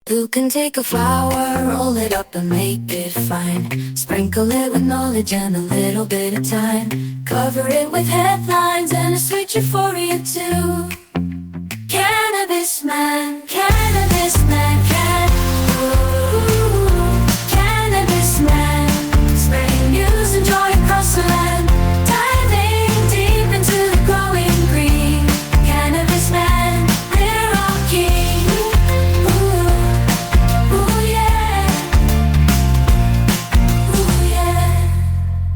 Who can take a flower, roll it up and make it fine, sprinkle it with knowledge and a little bit of time, cover it with headlines and a sweet euphoria too. Cannabis man, cannabis man, cannabis man, spreading news and joy across the land, diving deep into the growing green. Cannabis man, we're all keen.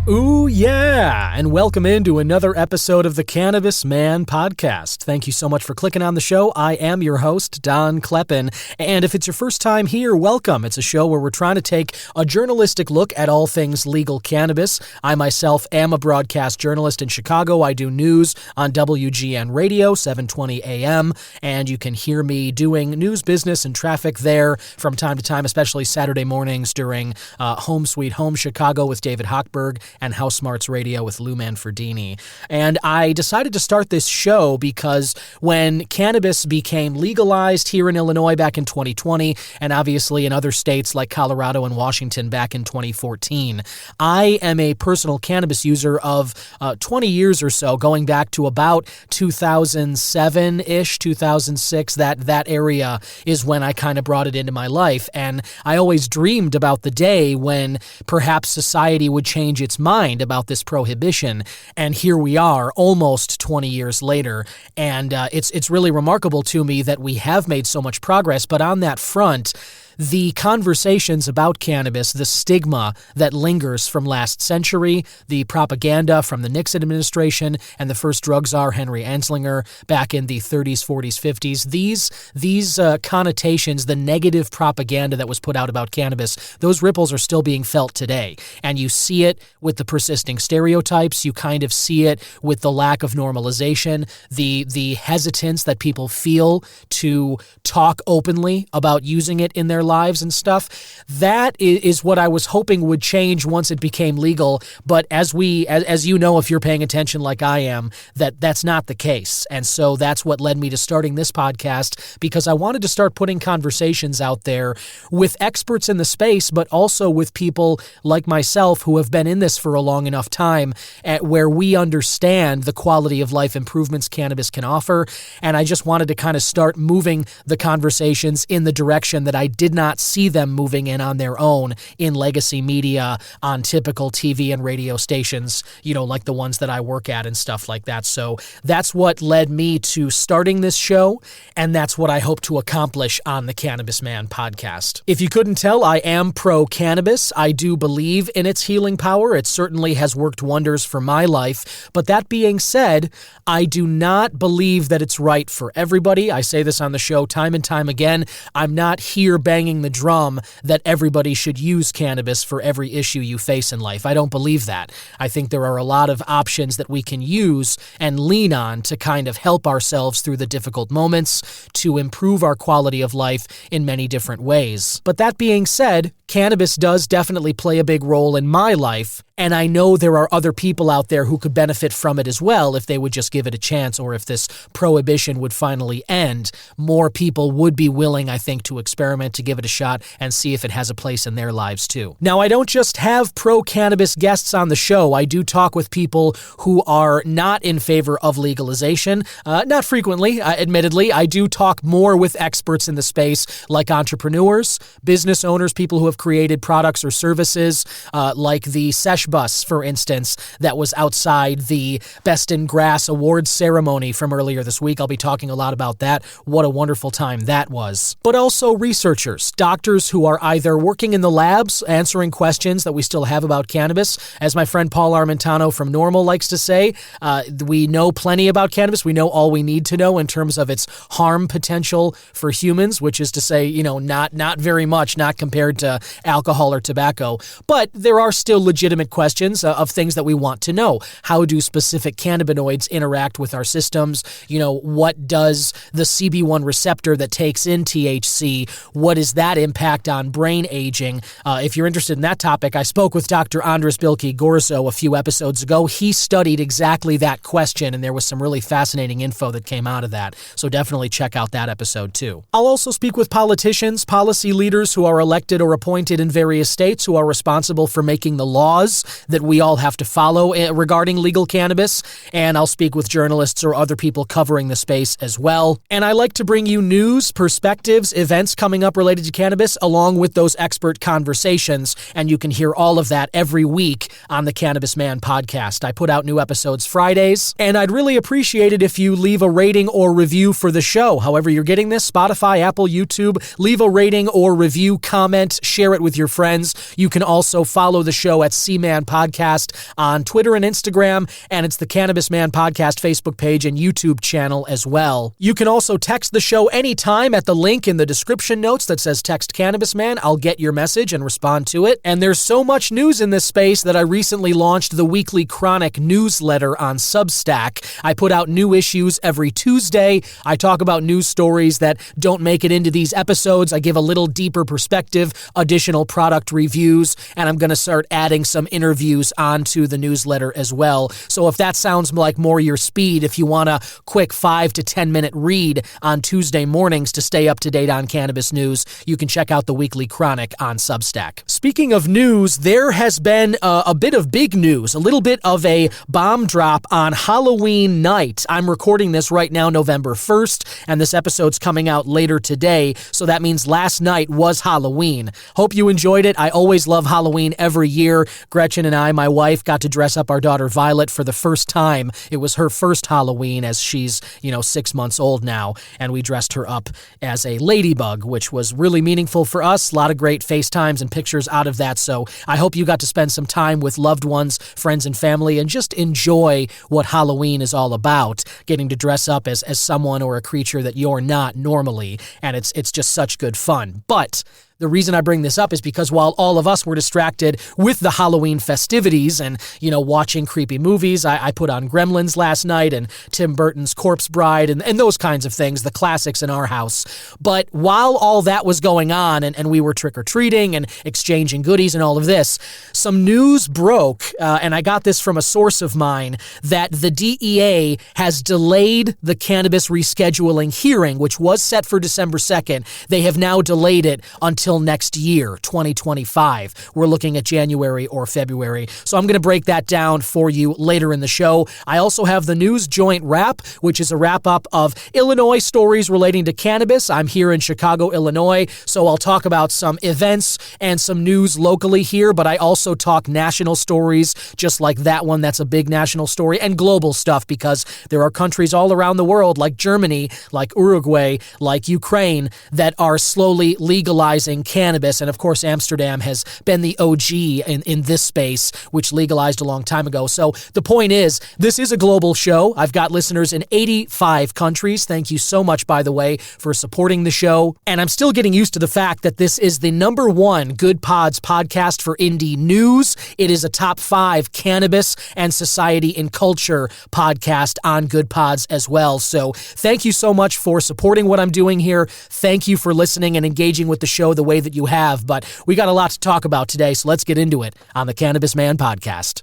Ooh, yeah, and welcome into another episode of the Cannabis Man podcast. Thank you so much for clicking on the show. I am your host, Don Kleppen, and if it's your first time here, welcome. It's a show where we're trying to take a journalistic look at all things legal cannabis. I myself am a broadcast journalist in Chicago. I do news on WGN Radio, 720 AM, and you can hear me doing news, business, and traffic there from time to time, especially Saturday mornings during Home Sweet Home Chicago with David Hochberg and House Smarts Radio with Lou Manfredini. And I decided to start this show because when cannabis became legalized here in Illinois back in 2020, and obviously in other states like Colorado and Washington back in 2014, I am a personal cannabis user of 20 years or so, going back to about 2007-ish, 2006. That area is when I kind of brought it into my life. And I always dreamed about the day when perhaps society would change its mind about this prohibition, and here we are almost 20 years later, and it's really remarkable to me that we have made so much progress. But on that front, the conversations about cannabis, the stigma that lingers from last century, the propaganda from the Nixon administration and the first drug czar Henry Anslinger back in the 30s, 40s, 50s, these connotations, the negative propaganda that was put out about cannabis, those ripples are still being felt today. And you see it with the persisting stereotypes. You kind of see it with the lack of normalization, the hesitance that people feel to talk openly about using it in their lives and stuff. That is what I was hoping would change once it became legal. But as you know, if you're paying attention like I am, that's not the case. And so that's what led me to starting this podcast, because I wanted to start putting conversations out there with experts in the space, but also with people like myself who have been in this for a long enough time, where we understand the quality of life improvements cannabis can offer. And I just wanted to kind of start moving the conversations in the direction that I did not see them moving in on their own in legacy media, on typical TV and radio stations, like the ones that I work at and stuff like that. So that's what led me to starting this show, and that's what I hope to accomplish on the Cannabis Man podcast. If you couldn't tell, I am pro-cannabis. I do believe in its healing power. It certainly has worked wonders for my life. But that being said, I do not believe that it's right for everybody. I say this on the show time and time again. I'm not here banging the drum that everybody should use cannabis for every issue you face in life. I don't believe that. I think there are a lot of options that we can use and lean on to kind of help ourselves through the difficult moments, to improve our quality of life in many different ways. But that being said, cannabis does definitely play a big role in my life, and I know there are other people out there who could benefit from it as well if they would just give it a chance, or if this prohibition would finally end. More people would be willing, I think, to experiment, to give it a shot, and see if it has a place in their lives too. Now, I don't just have pro-cannabis guests on the show. I do talk with people who are not in favor of legalization. Not frequently, admittedly. I do talk more with experts in the space, like entrepreneurs, business owners, people who have created products or services, like the Sesh Bus, for instance, that was outside the Best in Grass Awards ceremony from earlier this week. I'll be talking a lot about that. What a wonderful time that was. But also researchers, doctors who are either working in the labs, answering questions that we still have about cannabis. As my friend Paul Armentano from Normal likes to say, we know plenty about cannabis. We know all we need to know in terms of its harm potential for humans, which is to say, not very much, not compared to alcohol or tobacco. But there are still legitimate questions of things that we want to know. How do specific cannabinoids interact with our systems? What does the CB1 receptor that takes in THC, what is that impact on brain aging? If you're interested in that topic, I spoke with Dr. Andres Bilki-Gorzo a few episodes ago. He studied exactly that question, and there was some really fascinating info that came out of that. So definitely check out that episode too. I'll also speak with politicians, policy leaders who are elected or appointed in various states who are responsible for making the laws that we all have to follow regarding legal cannabis. And I'll speak with journalists or other people covering the space as well. And I like to bring you news, perspectives, events coming up related to cannabis, along with those expert conversations. And you can hear all of that every week on the Cannabis Man podcast. I put out new episodes Fridays, and I'd really appreciate it if you leave a rating or review for the show. However you're getting this, Spotify, Apple, YouTube, leave a rating or review, comment, share it with your friends. You can also follow the show at C-Man Podcast on Twitter and Instagram, and it's the Cannabis Man Podcast Facebook page and YouTube channel as well. You can also text the show anytime at the link in the description notes that says Text Cannabis Man. I'll get your message and respond to it. And there's so much news in this space that I recently launched the weekly Chronic newsletter on Substack. I put out new issues every Tuesday. I talk about news stories that don't make it into these episodes. I give a little deeper perspective, additional product reviews, and I'm going to start adding some interviews onto the newsletter as well. So if that sounds like more your speed, if you want a quick 5 to 10 minute read on Tuesday mornings to stay up to date on cannabis news, you can check out the weekly Chronic on Substack. Speaking of news, there has been a bit of big news, a little bit of a bomb drop on Halloween night. I'm recording this right now, November 1st, and this episode's coming out later today, so that means last night was Halloween. Hope you enjoyed it. I always love Halloween every year. Gretchen and I, my wife, got to dress up our daughter Violet for the first time. It was her first Halloween, as she's, 6 months old now, and we dressed her up as a ladybug, which was really meaningful for us. A lot of great FaceTimes and pictures out of that, so I hope you got to spend some time with loved ones, friends, and family, and just enjoy what Halloween is all about, getting to dress up as someone or a creature that you're not normally, and it's just such good fun. But the reason I bring this up is because while all of us were distracted with the Halloween festivities and, watching creepy movies, I put on Gremlins last night and Tim Burton's Corpse Bride and those kinds of things, the classics in our house. But while all that was going on and we were trick-or-treating and exchanging goodies and all of this, some news broke, and I got this from a source of mine, that the DEA has delayed the cannabis rescheduling hearing, which was set for December 2nd. They have now delayed it until next year, 2025. We're looking at January or February. So I'm going to break that down for you later in the show. I also have the News Joint Wrap, which is a wrap-up of Illinois stories relating to cannabis. I'm here in Chicago, Illinois, so I'll talk about some events and some news locally here, but I also talk national stories, just like that one. That's a big national story, and global stuff, because there are countries all around the world, like Germany, like Uruguay, like Ukraine, that are slowly legalizing cannabis. And of course, Amsterdam has been the OG in this space, which legalized a long time ago. So the point is, this is a global show. I've got listeners in 85 countries. Thank you so much, by the way, for supporting the show. And I'm still getting used to the fact that this is the #1 Good Pods podcast for indie news. It is a top 5 cannabis and society and culture podcast on Good Pods as well. So thank you so much for supporting what I'm doing here. Thank you for listening and engaging with the show the way that you have. But we got a lot to talk about today, so let's get into it on the Cannabis Man podcast.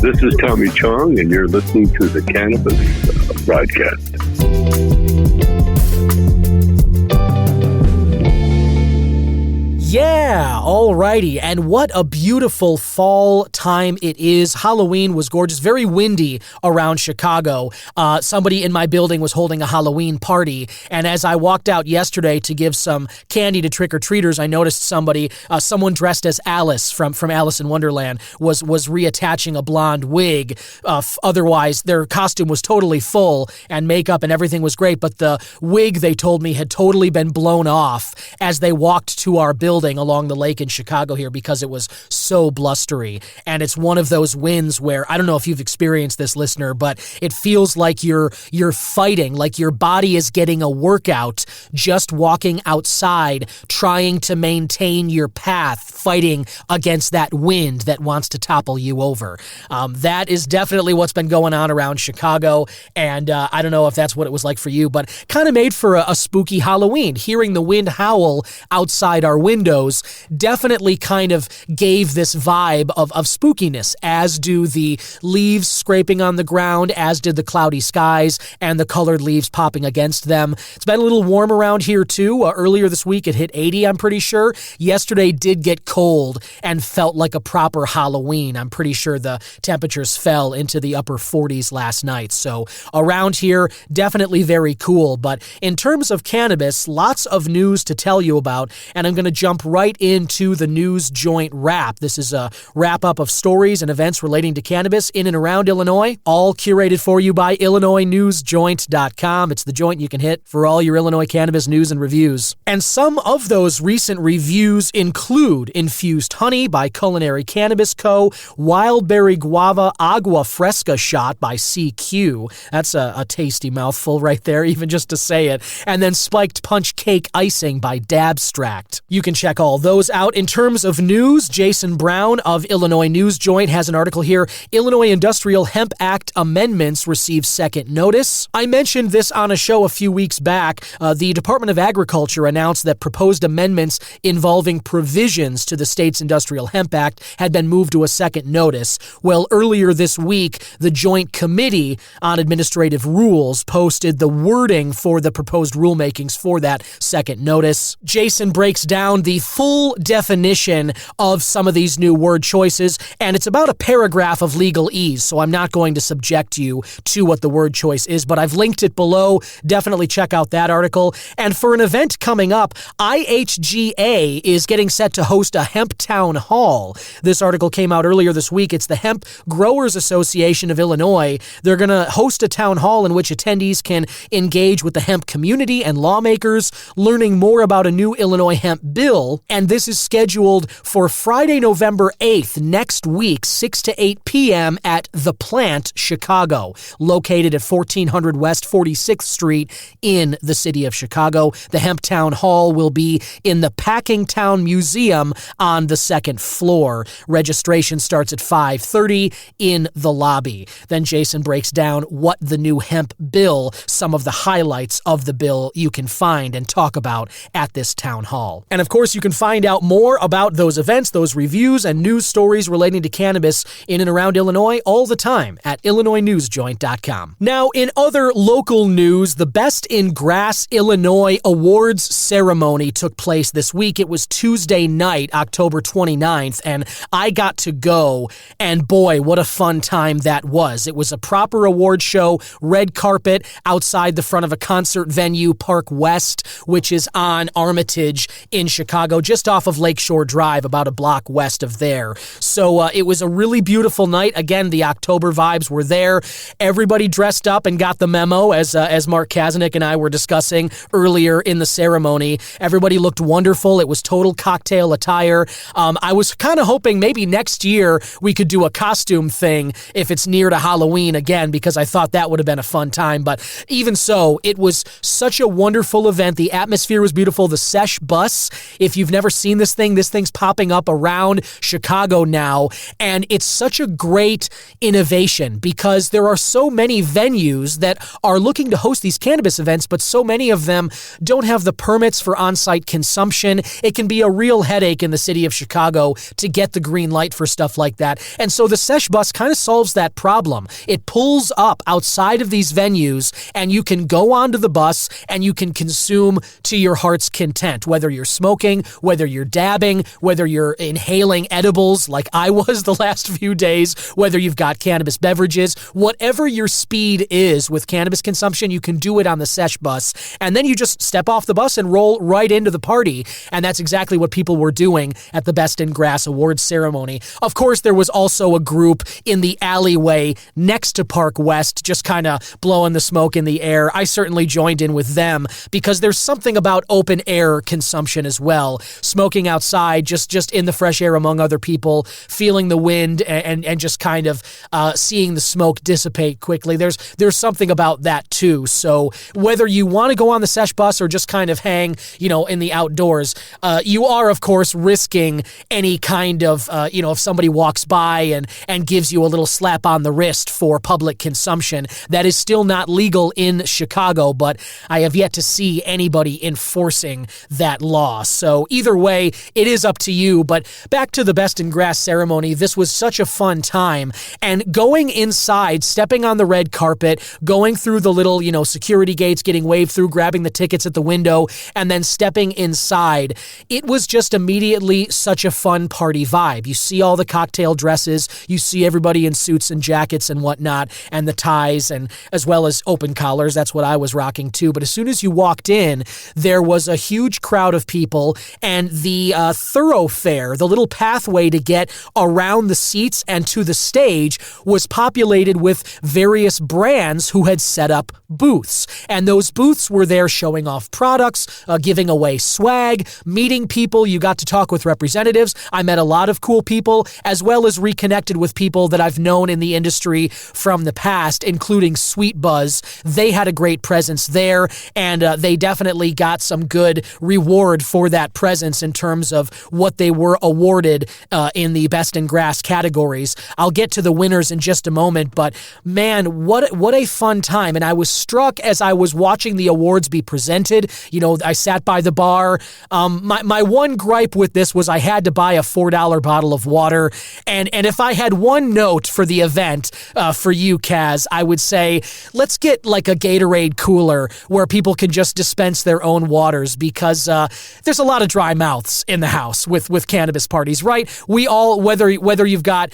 This is Tommy Chong, and you're listening to the Cannabis broadcast. Yeah, alrighty. And what a beautiful fall time it is. Halloween was gorgeous, very windy around Chicago. Somebody in my building was holding a Halloween party, and as I walked out yesterday to give some candy to trick-or-treaters, I noticed someone dressed as Alice from Alice in Wonderland was reattaching a blonde wig. Otherwise, their costume was totally full, and makeup and everything was great, but the wig, they told me, had totally been blown off as they walked to our building along the lake in Chicago here because it was so blustery. And it's one of those winds where, I don't know if you've experienced this, listener, but it feels like you're fighting, like your body is getting a workout just walking outside, trying to maintain your path, fighting against that wind that wants to topple you over. That is definitely what's been going on around Chicago, and I don't know if that's what it was like for you, but kind of made for a spooky Halloween. Hearing the wind howl outside our windows definitely kind of gave this vibe of spookiness, as do the leaves scraping on the ground, as did the cloudy skies and the colored leaves popping against them. It's been a little warm around here too. Earlier this week it hit 80, I'm pretty sure. Yesterday did get cold and felt like a proper Halloween. I'm pretty sure the temperatures fell into the upper 40s last night. So around here, definitely very cool. But in terms of cannabis, lots of news to tell you about, and I'm going to jump right into the News Joint Wrap. This is a wrap-up of stories and events relating to cannabis in and around Illinois, all curated for you by IllinoisNewsJoint.com. It's the joint you can hit for all your Illinois cannabis news and reviews. And some of those recent reviews include Infused Honey by Culinary Cannabis Co., Wildberry Guava Agua Fresca Shot by CQ. That's a tasty mouthful right there, even just to say it. And then Spiked Punch Cake Icing by Dabstract. You can check all those out. In terms of news, Jason Brown of Illinois News Joint has an article here. Illinois Industrial Hemp Act amendments receive second notice. I mentioned this on a show a few weeks back. The Department of Agriculture announced that proposed amendments involving provisions to the state's Industrial Hemp Act had been moved to a second notice. Well, earlier this week, the Joint Committee on Administrative Rules posted the wording for the proposed rulemakings for that second notice. Jason breaks down the full definition of some of these new word choices, and it's about a paragraph of legalese, so I'm not going to subject you to what the word choice is, but I've linked it below. Definitely check out that article. And for an event coming up, IHGA is getting set to host a hemp town hall. This article came out earlier this week. It's the Hemp Growers Association of Illinois. They're going to host a town hall in which attendees can engage with the hemp community and lawmakers, learning more about a new Illinois hemp bill. And this is scheduled for Friday, November 8th, next week, 6 to 8 p.m. at The Plant, Chicago, located at 1400 West 46th Street in the city of Chicago. The Hemp Town Hall will be in the Packingtown Museum on the second floor. Registration starts at 5:30 in the lobby. Then Jason breaks down what the new hemp bill, some of the highlights of the bill you can find and talk about at this town hall. And of course, you can find out more about those events, those reviews, and news stories relating to cannabis in and around Illinois all the time at IllinoisNewsJoint.com. Now, in other local news, the Best in Grass Illinois Awards ceremony took place this week. It was Tuesday night, October 29th, and I got to go, and boy, what a fun time that was. It was a proper award show, red carpet outside the front of a concert venue, Park West, which is on Armitage in Chicago, just off of Lakeshore Drive, about a block west of there. So it was a really beautiful night. Again, the October vibes were there. Everybody dressed up and got the memo, as Mark Kazanik and I were discussing earlier in the ceremony. Everybody looked wonderful. It was total cocktail attire. I was kind of hoping maybe next year we could do a costume thing if it's near to Halloween again, because I thought that would have been a fun time. But even so, it was such a wonderful event. The atmosphere was beautiful. The Sesh bus, if you've never seen this thing's popping up around Chicago now, and it's such a great innovation because there are so many venues that are looking to host these cannabis events, but so many of them don't have the permits for on-site consumption. It can be a real headache in the city of Chicago to get the green light for stuff like that. And so the Sesh bus kind of solves that problem. It pulls up outside of these venues, and you can go onto the bus and you can consume to your heart's content, whether you're smoking smoking, whether you're dabbing, whether you're inhaling edibles like I was the last few days, whether you've got cannabis beverages, whatever your speed is with cannabis consumption, you can do it on the sesh bus. And then you just step off the bus and roll right into the party. And that's exactly what people were doing at the Best in Grass Awards ceremony. Of course, there was also a group in the alleyway next to Park West, just kind of blowing the smoke in the air. I certainly joined in with them because there's something about open air consumption as well. Smoking outside, just in the fresh air among other people, feeling the wind and just kind of seeing the smoke dissipate quickly. There's something about that too. So whether you want to go on the sesh bus or just kind of hang, in the outdoors, you are, of course, risking any kind of, if somebody walks by and gives you a little slap on the wrist for public consumption. That is still not legal in Chicago, but I have yet to see anybody enforcing that law. So either way, it is up to you. But back to the Best in Grass ceremony, this was such a fun time. And going inside, stepping on the red carpet, going through the little, security gates, getting waved through, grabbing the tickets at the window, and then stepping inside, it was just immediately such a fun party vibe. You see all the cocktail dresses, you see everybody in suits and jackets and whatnot, and the ties, and as well as open collars. That's what I was rocking too. But as soon as you walked in, there was a huge crowd of people, and the thoroughfare, the little pathway to get around the seats and to the stage, was populated with various brands who had set up booths. And those booths were there showing off products, giving away swag, meeting people. You got to talk with representatives. I met a lot of cool people, as well as reconnected with people that I've known in the industry from the past, including Sweet Buzz. They had a great presence there, and they definitely got some good reward for that presence in terms of what they were awarded in the Best in Grass categories. I'll get to the winners in just a moment, but man, what a fun time. And I was struck as I was watching the awards be presented. I sat by the bar. My one gripe with this was I had to buy a $4 bottle of water. And if I had one note for the event, for you, Kaz, I would say, let's get like a Gatorade cooler where people can just dispense their own waters, because there's a lot of dry mouths in the house with cannabis parties, right? We all, whether you've got,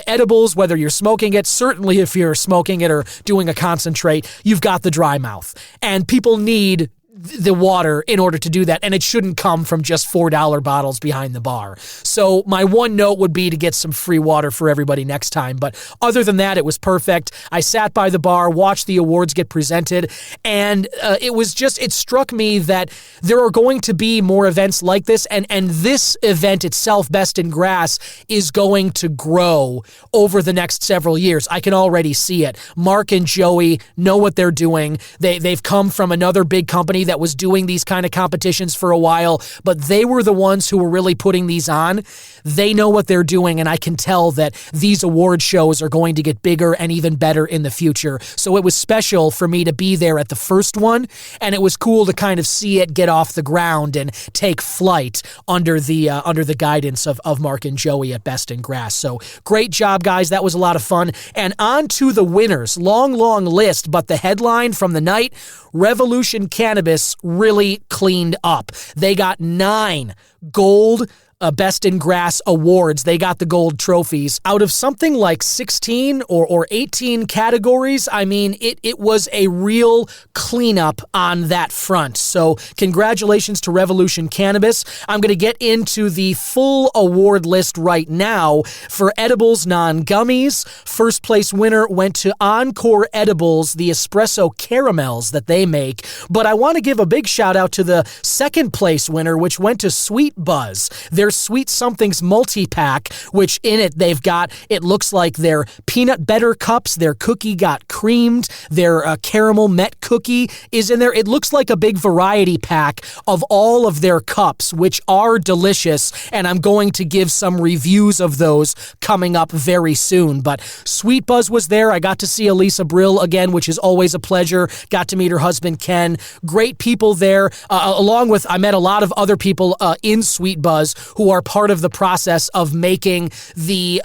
edibles, whether you're smoking it, certainly if you're smoking it or doing a concentrate, you've got the dry mouth. And people need the water in order to do that, and it shouldn't come from just $4 bottles behind the bar. So my one note would be to get some free water for everybody next time. But other than that, it was perfect. I sat by the bar, watched the awards get presented, and it struck me that there are going to be more events like this, and this event itself, Best in Grass, is going to grow over the next several years. I can already see it. Mark and Joey know what they're doing. They've come from another big company that was doing these kind of competitions for a while, but they were the ones who were really putting these on. They know what they're doing, and I can tell that these award shows are going to get bigger and even better in the future. So it was special for me to be there at the first one, and it was cool to kind of see it get off the ground and take flight under the guidance of Mark and Joey at Best in Grass. So great job, guys. That was a lot of fun. And on to the winners. Long list, but the headline from the night, Revolution Cannabis really cleaned up. They got 9 gold Best in Grass awards. They got the gold trophies out of something like 16 or 18 categories. I mean, it was a real cleanup on that front. So congratulations to Revolution Cannabis. I'm going to get into the full award list right now. For edibles, non-gummies, first place winner went to Encore Edibles, the espresso caramels that they make. But I want to give a big shout out to the second place winner, which went to Sweet Buzz. Their Sweet Somethings multi-pack, which in it they've got, it looks like their peanut butter cups, their cookie got creamed, their caramel met cookie is in there. It looks like a big variety pack of all of their cups, which are delicious, and I'm going to give some reviews of those coming up very soon. But Sweet Buzz was there. I got to see Elisa Brill again, which is always a pleasure. Got to meet her husband, Ken. Great people there, along with, I met a lot of other people in Sweet Buzz who are part of the process of making the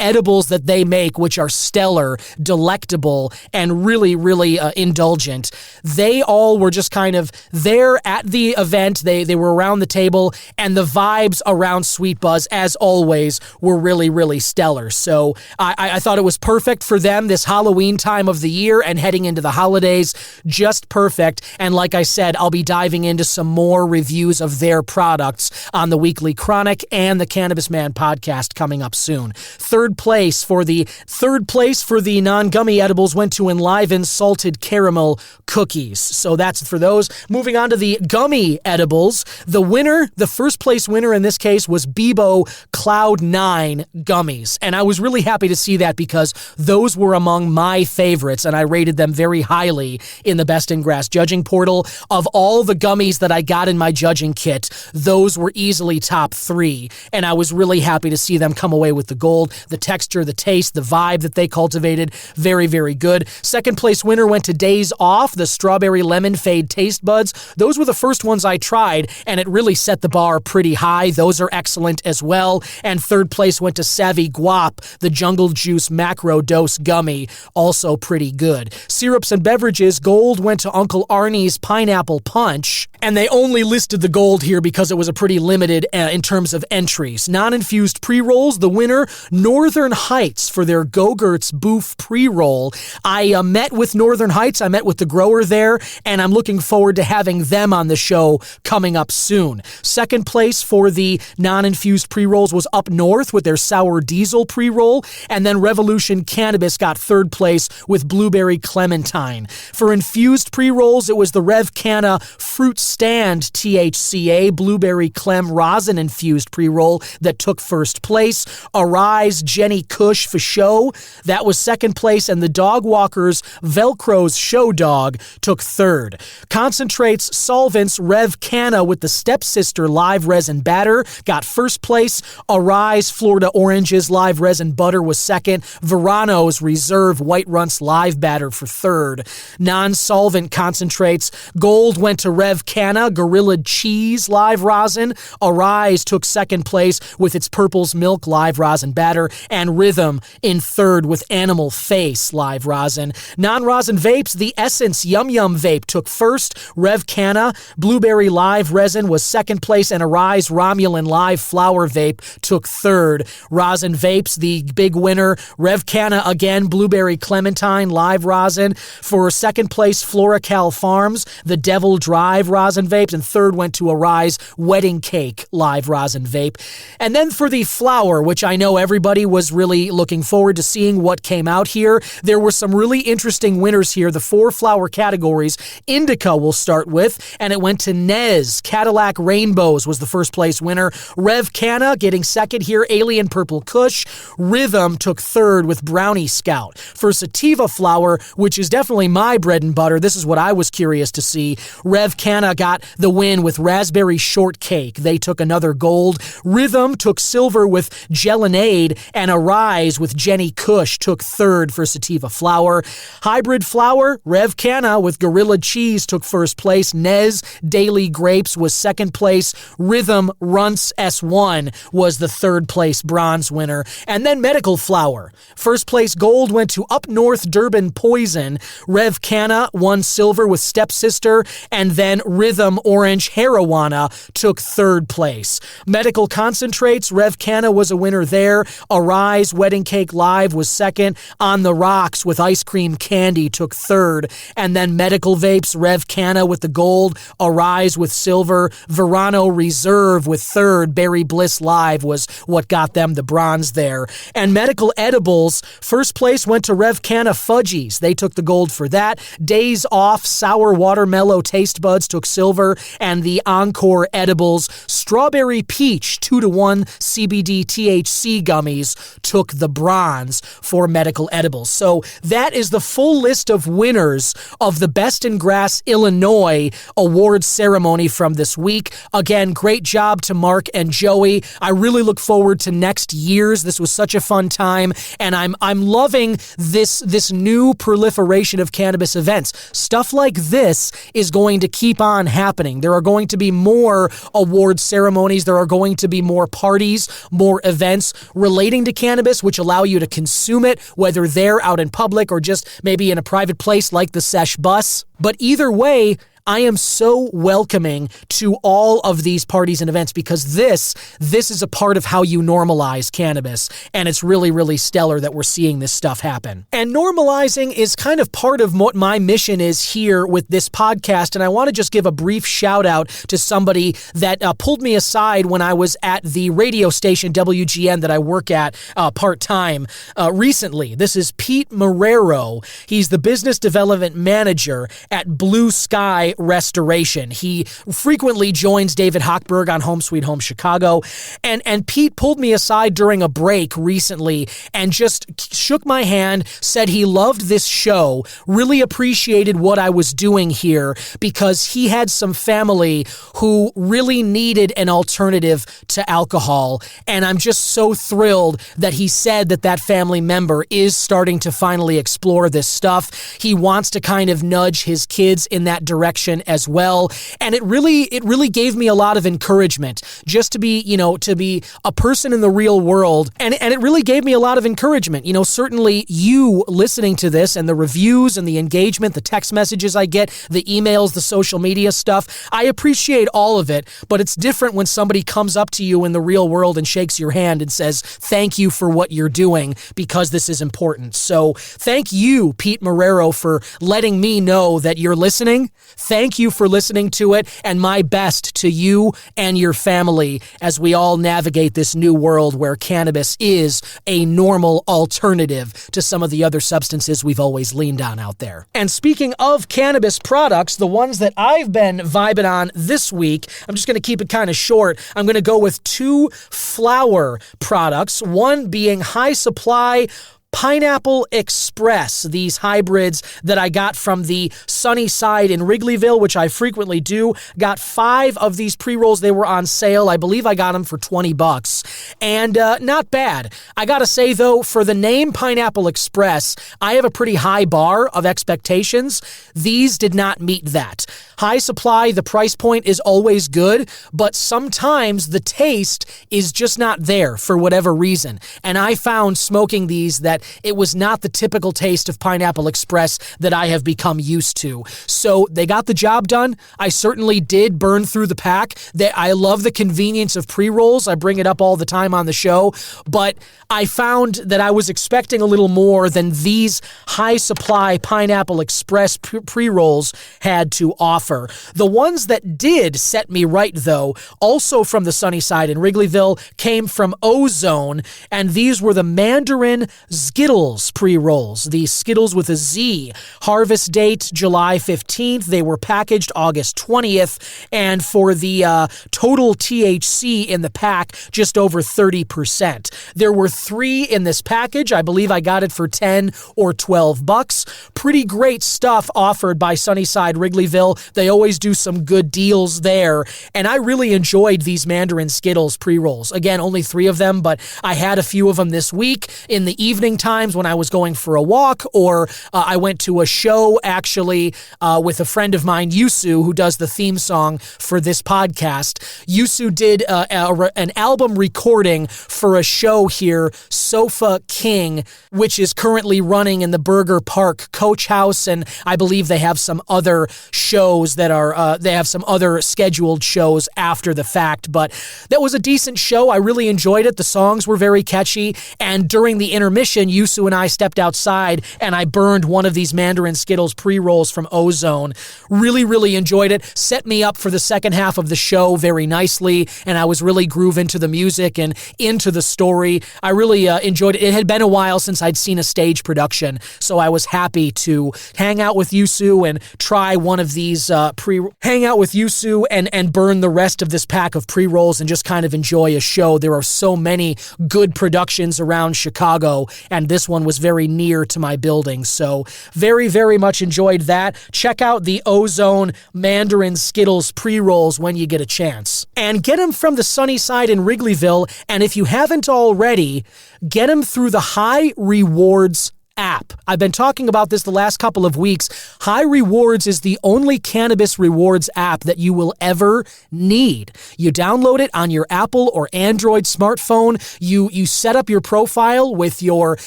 edibles that they make, which are stellar, delectable, and really, really indulgent. They all were just kind of there at the event. They were around the table, and the vibes around Sweet Buzz, as always, were really, really stellar. So I thought it was perfect for them this Halloween time of the year and heading into the holidays. Just perfect. And like I said, I'll be diving into some more reviews of their products on the Weekly Chronic and the Cannabis Man podcast coming up soon. Third place for the non-gummy edibles went to Enliven Salted Caramel Cookies. So that's for those. Moving on to the gummy edibles, the first place winner in this case was Bebo Cloud 9 gummies. And I was really happy to see that because those were among my favorites, and I rated them very highly in the Best in Grass judging portal. Of all the gummies that I got in my judging kit, those were easily top 3, and I was really happy to see them come away with the gold. The texture, the taste, the vibe that they cultivated, very, very good. Second place winner went to Days Off, the Strawberry Lemon Fade Taste Buds. Those were the first ones I tried, and it really set the bar pretty high. Those are excellent as well. And third place went to Savvy Guap, the Jungle Juice Macro Dose Gummy, also pretty good. Syrups and beverages, gold went to Uncle Arnie's Pineapple Punch, and they only listed the gold here because it was a pretty limited in terms of entries. Non-infused pre-rolls, the winner, Northern Heights for their Go-Gurts Boof pre-roll. I met with Northern Heights, I met with the grower there, and I'm looking forward to having them on the show coming up soon. Second place for the non-infused pre-rolls was Up North with their Sour Diesel pre-roll, and then Revolution Cannabis got third place with Blueberry Clementine. For infused pre-rolls, it was the Rev Canna Fruit Stand THCA Blueberry Clem Rosin infused pre-roll that took first place. Arise Jenny Kush for show, that was second place, and the Dog Walkers Velcro's Show Dog took third. Concentrates, solvents, Rev Canna with the Stepsister Live Resin Batter got first place. Arise Florida Oranges Live Resin Butter was second. Verano's Reserve White Runts Live Batter for third. Non-solvent concentrates, gold went to Rev Canna Gorilla Cheese Live Rosin. Arise took second place with its Purple's Milk Live Rosin Batter, and Rhythm in third with Animal Face Live Rosin. Non-rosin vapes, the Essence Yum Yum Vape took first. Rev Canna Blueberry Live Resin was second place, and Arise Romulan Live Flower Vape took third. Rosin vapes, the big winner, Rev Canna again, Blueberry Clementine Live Rosin. For second place, Floracal Farms, the Devil Drive Rosin Vapes, and third went to Arise Wedding Cake Live Rosin Vape. And then for the flower, which I know everybody was really looking forward to seeing what came out here, there were some really interesting winners here. The 4 flower categories, Indica we'll start with, and it went to Nez. Cadillac Rainbows was the first place winner. Rev Canna getting second here, Alien Purple Kush. Rhythm took third with Brownie Scout. For sativa flower, which is definitely my bread and butter, this is what I was curious to see, Rev Canna got the win with Raspberry Shortcake. They took another gold. Rhythm took silver with Gelinade, and Arise with Jenny Kush took third for sativa flower. Hybrid flower, Rev Canna with Gorilla Cheese took first place. Nez Daily Grapes was second place. Rhythm Runts S1 was the third place bronze winner. And then medical flower. First place gold went to Up North Durban Poison. Rev Canna won silver with Stepsister, and then Rhythm Orange Harawana took third place. Medical concentrates, Rev Canna was a winner there. Arise Wedding Cake Live was second. On the Rocks with Ice Cream Candy took third. And then medical vapes, Rev Canna with the gold, Arise with silver, Verano Reserve with third. Berry Bliss Live was what got them the bronze there. And medical edibles, first place went to Rev Canna Fudgies. They took the gold for that. Days Off Sour Watermelon Taste Buds took silver, and the Encore Edibles Strawberry Peach 2-to-1 CBD THC gummies took the bronze for medical edibles. So that is the full list of winners of the Best in Grass Illinois awards ceremony from this week. Again, great job to Mark and Joey. I really look forward to next year's. This was such a fun time, and I'm loving this new proliferation of cannabis events. Stuff like this is going to keep on happening. There are going to be more award ceremonies. There are going to be more parties, more events relating to cannabis, which allow you to consume it, whether they're out in public or just maybe in a private place like the Sesh Bus. But either way, I am so welcoming to all of these parties and events because this is a part of how you normalize cannabis, and it's really, really stellar that we're seeing this stuff happen. And normalizing is kind of part of what my mission is here with this podcast, and I want to just give a brief shout out to somebody that pulled me aside when I was at the radio station WGN that I work at part-time recently. This is Pete Marrero. He's the business development manager at Blue Sky Restoration. He frequently joins David Hochberg on Home Sweet Home Chicago, and Pete pulled me aside during a break recently and just shook my hand, said he loved this show, really appreciated what I was doing here because he had some family who really needed an alternative to alcohol, and I'm just so thrilled that he said that family member is starting to finally explore this stuff. He wants to kind of nudge his kids in that direction as well. And it really gave me a lot of encouragement just to be a person in the real world. And it really gave me a lot of encouragement. Certainly you listening to this and the reviews and the engagement, the text messages I get, the emails, the social media stuff, I appreciate all of it, but it's different when somebody comes up to you in the real world and shakes your hand and says, thank you for what you're doing because this is important. So thank you, Pete Marrero, for letting me know that you're listening. Thank you for listening to it, and my best to you and your family as we all navigate this new world where cannabis is a normal alternative to some of the other substances we've always leaned on out there. And speaking of cannabis products, the ones that I've been vibing on this week, I'm just going to keep it kind of short. I'm going to go with 2 flower products, one being High Supply Pineapple Express, these hybrids that I got from the Sunny Side in Wrigleyville, which I frequently do. Got 5 of these pre-rolls. They were on sale. I believe I got them for $20. And not bad. I gotta say, though, for the name Pineapple Express, I have a pretty high bar of expectations. These did not meet that. High Supply, the price point is always good, but sometimes the taste is just not there for whatever reason. And I found smoking these that it was not the typical taste of Pineapple Express that I have become used to. So they got the job done. I certainly did burn through the pack. I love the convenience of pre-rolls. I bring it up all the time on the show, but I found that I was expecting a little more than these High Supply Pineapple Express pre-rolls had to offer. The ones that did set me right, though, also from the Sunny Side in Wrigleyville, came from Ozone, and these were the Mandarin Skittles pre-rolls, the Skittles with a Z. Harvest date, July 15th. They were packaged August 20th, and for the total THC in the pack, just over 30%. There were 3 in this package. I believe I got it for $10 or $12. Pretty great stuff offered by Sunnyside Wrigleyville. They always do some good deals there, and I really enjoyed these Mandarin Skittles pre-rolls. Again, only 3 of them, but I had a few of them this week in the evening times when I was going for a walk, or I went to a show actually with a friend of mine, Yusu, who does the theme song for this podcast. Yusu did an album recording for a show here, Sofa King, which is currently running in the Burger Park Coach House, and I believe they have some other shows that are, they have some other scheduled shows after the fact, but that was a decent show. I really enjoyed it. The songs were very catchy, and during the intermission, Yusu and I stepped outside and I burned one of these Mandarin Skittles pre-rolls from Ozone. Really, really enjoyed it. Set me up for the second half of the show very nicely, and I was really grooving to the music and into the story. I really enjoyed it. It had been a while since I'd seen a stage production, so I was happy to hang out with Yusu and try one of these hang out with Yusu and burn the rest of this pack of pre-rolls and just kind of enjoy a show. There are so many good productions around Chicago, and this one was very near to my building, so very, very much enjoyed that. Check out the Ozone Mandarin Skittles pre-rolls when you get a chance. And get them from the Sunny Side in Wrigleyville, and if you haven't already, get them through the High Rewards app. I've been talking about this the last couple of weeks. High Rewards is the only cannabis rewards app that you will ever need. You download it on your Apple or Android smartphone. You set up your profile with your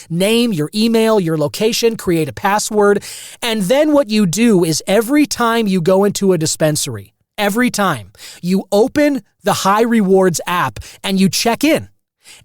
name, your email, your location, create a password. And then what you do is every time you go into a dispensary, every time you open the High Rewards app and you check in.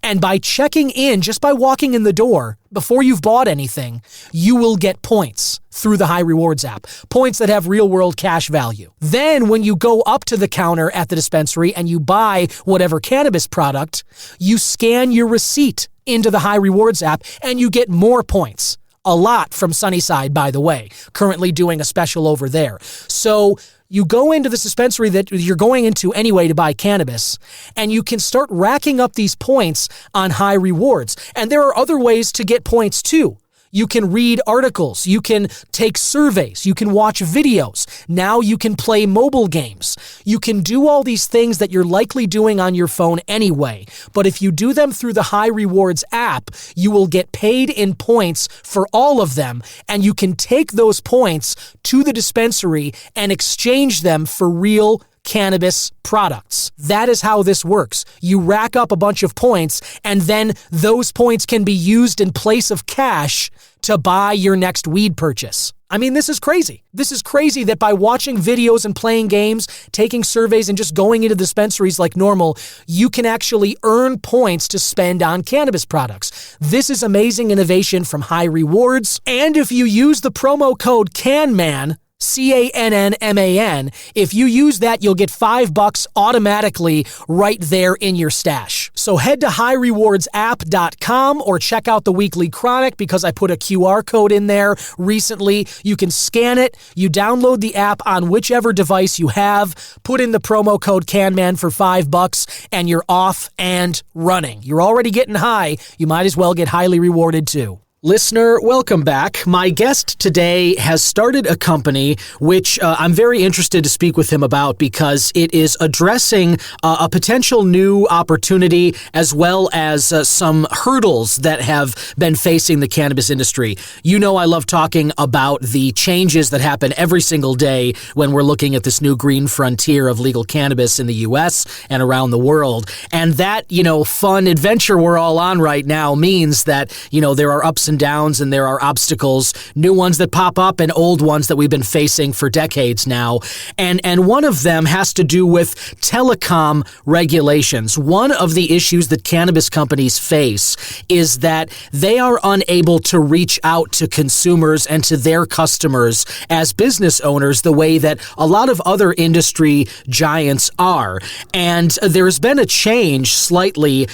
And by checking in, just by walking in the door, before you've bought anything, you will get points through the High Rewards app, points that have real-world cash value. Then when you go up to the counter at the dispensary and you buy whatever cannabis product, you scan your receipt into the High Rewards app and you get more points. A lot from Sunnyside, by the way, currently doing a special over there. So you go into this dispensary that you're going into anyway to buy cannabis, and you can start racking up these points on High Rewards. And there are other ways to get points too. You can read articles, you can take surveys, you can watch videos. Now you can play mobile games. You can do all these things that you're likely doing on your phone anyway. But if you do them through the High Rewards app, you will get paid in points for all of them, and you can take those points to the dispensary and exchange them for real cannabis products. That is how this works. You rack up a bunch of points, and then those points can be used in place of cash to buy your next weed purchase. I mean, this is crazy. This is crazy that by watching videos and playing games, taking surveys, and just going into dispensaries like normal, you can actually earn points to spend on cannabis products. This is amazing innovation from High Rewards. And if you use the promo code CANMAN, CANNMAN. If you use that, you'll get $5 automatically right there in your stash. So head to highrewardsapp.com or check out the Weekly Chronic because I put a QR code in there recently. You can scan it. You download the app on whichever device you have, put in the promo code CANMAN for $5, and you're off and running. You're already getting high. You might as well get highly rewarded too. Listener, welcome back. My guest today has started a company which I'm very interested to speak with him about because it is addressing a potential new opportunity as well as some hurdles that have been facing the cannabis industry. You know I love talking about the changes that happen every single day when we're looking at this new green frontier of legal cannabis in the U.S. and around the world. And that, fun adventure we're all on right now means that, there are ups and downs and there are obstacles, new ones that pop up and old ones that we've been facing for decades now. And one of them has to do with telecom regulations. One of the issues that cannabis companies face is that they are unable to reach out to consumers and to their customers as business owners the way that a lot of other industry giants are. And there's been a change slightly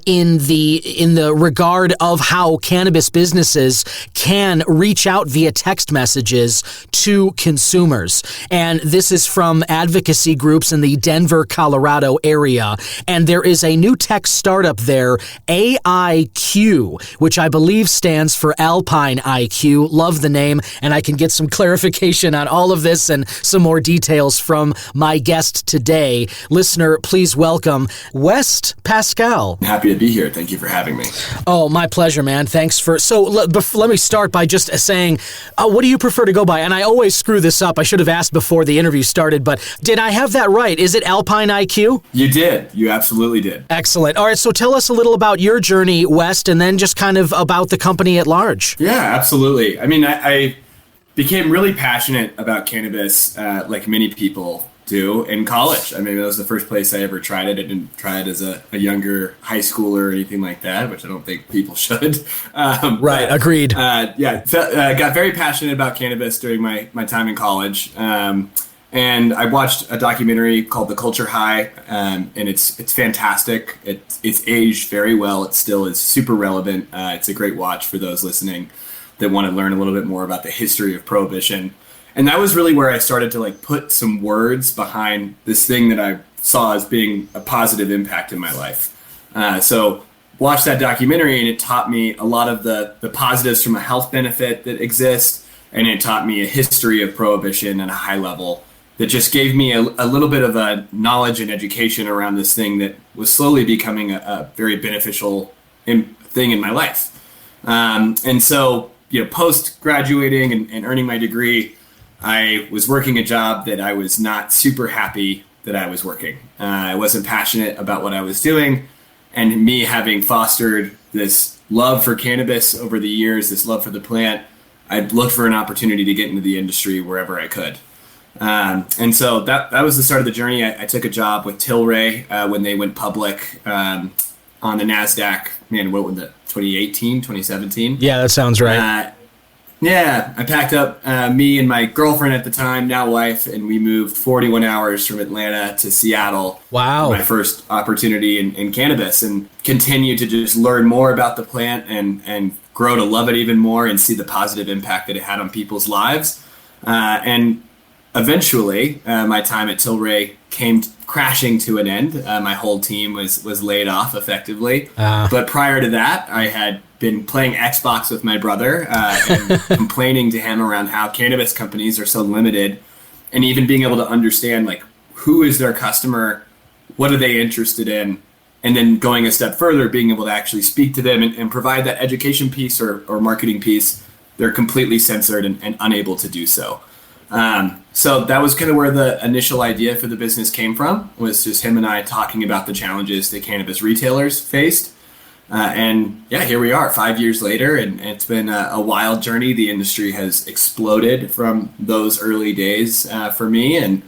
in the regard of how cannabis businesses can reach out via text messages to consumers. And this is from advocacy groups in the Denver, Colorado area. And there is a new tech startup there, AIQ, which I believe stands for Alpine IQ. Love the name, and I can get some clarification on all of this and some more details from my guest today. Listener, please welcome Wes Paschal. Happy to be here. Thank you for having me. Oh, my pleasure, man. Thanks for... So let me start by just saying, what do you prefer to go by? And I always screw this up. I should have asked before the interview started, but did I have that right? Is it Alpine IQ? You did. You absolutely did. Excellent. All right, so tell us a little about your journey, Wes, and then just kind of about the company at large. Yeah, absolutely. I mean, I became really passionate about cannabis, like many people do, in college. I mean, that was the first place I ever tried it. I didn't try it as a younger high schooler or anything like that, which I don't think people should. Right, agreed. Got very passionate about cannabis during my time in college. And I watched a documentary called The Culture High, and it's fantastic. It's aged very well. It still is super relevant. It's a great watch for those listening that want to learn a little bit more about the history of Prohibition. And that was really where I started to put some words behind this thing that I saw as being a positive impact in my life. So watched that documentary, and it taught me a lot of the positives from a health benefit that exists, and it taught me a history of Prohibition at a high level that just gave me a little bit of a knowledge and education around this thing that was slowly becoming a very beneficial thing in my life. And so post graduating and earning my degree, I was working a job that I was not super happy that I was working. I wasn't passionate about what I was doing. And me having fostered this love for cannabis over the years, this love for the plant, I looked for an opportunity to get into the industry wherever I could. And so that was the start of the journey. I took a job with Tilray when they went public on the NASDAQ. Man, what was it, 2018, 2017? Yeah, that sounds right. I packed up me and my girlfriend at the time, now wife, and we moved 41 hours from Atlanta to Seattle. Wow. For my first opportunity in cannabis, and continued to just learn more about the plant and grow to love it even more and see the positive impact that it had on people's lives. And eventually, my time at Tilray came crashing to an end. My whole team was laid off effectively. But prior to that, I had been playing Xbox with my brother and complaining to him around how cannabis companies are so limited, and even being able to understand like who is their customer, what are they interested in, and then going a step further, being able to actually speak to them and provide that education piece or marketing piece. They're completely censored and unable to do so. So that was kind of where the initial idea for the business came from, was just him and I talking about the challenges that cannabis retailers faced. And here we are 5 years later, and it's been a wild journey. The industry has exploded from those early days for me, and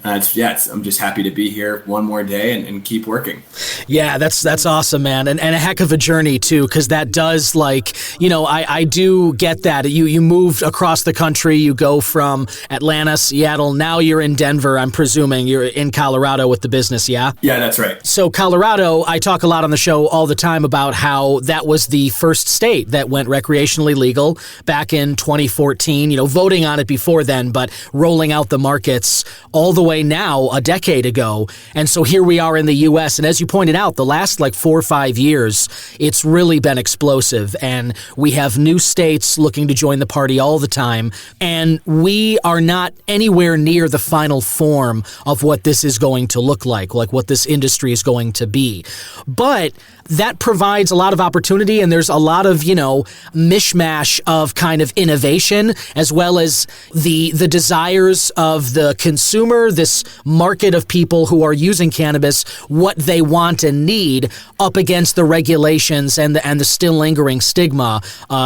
I'm just happy to be here one more day and keep working. Yeah, that's awesome, man. And a heck of a journey too, because that does I do get that. You moved across the country, you go from Atlanta, Seattle, now you're in Denver. I'm presuming you're in Colorado with the business, yeah? Yeah, that's right. So Colorado, I talk a lot on the show all the time about how that was the first state that went recreationally legal back in 2014, voting on it before then, but rolling out the markets all the way now a decade ago. And so here we are in the U.S. And as you pointed out, the last 4 or 5 years, it's really been explosive. And we have new states looking to join the party all the time. And we are not anywhere near the final form of what this is going to look like what this industry is going to be. But that provides a lot of opportunity, and there's a lot of, mishmash of kind of innovation, as well as the desires of the consumer, this market of people who are using cannabis, what they want and need, up against the regulations and the still lingering stigma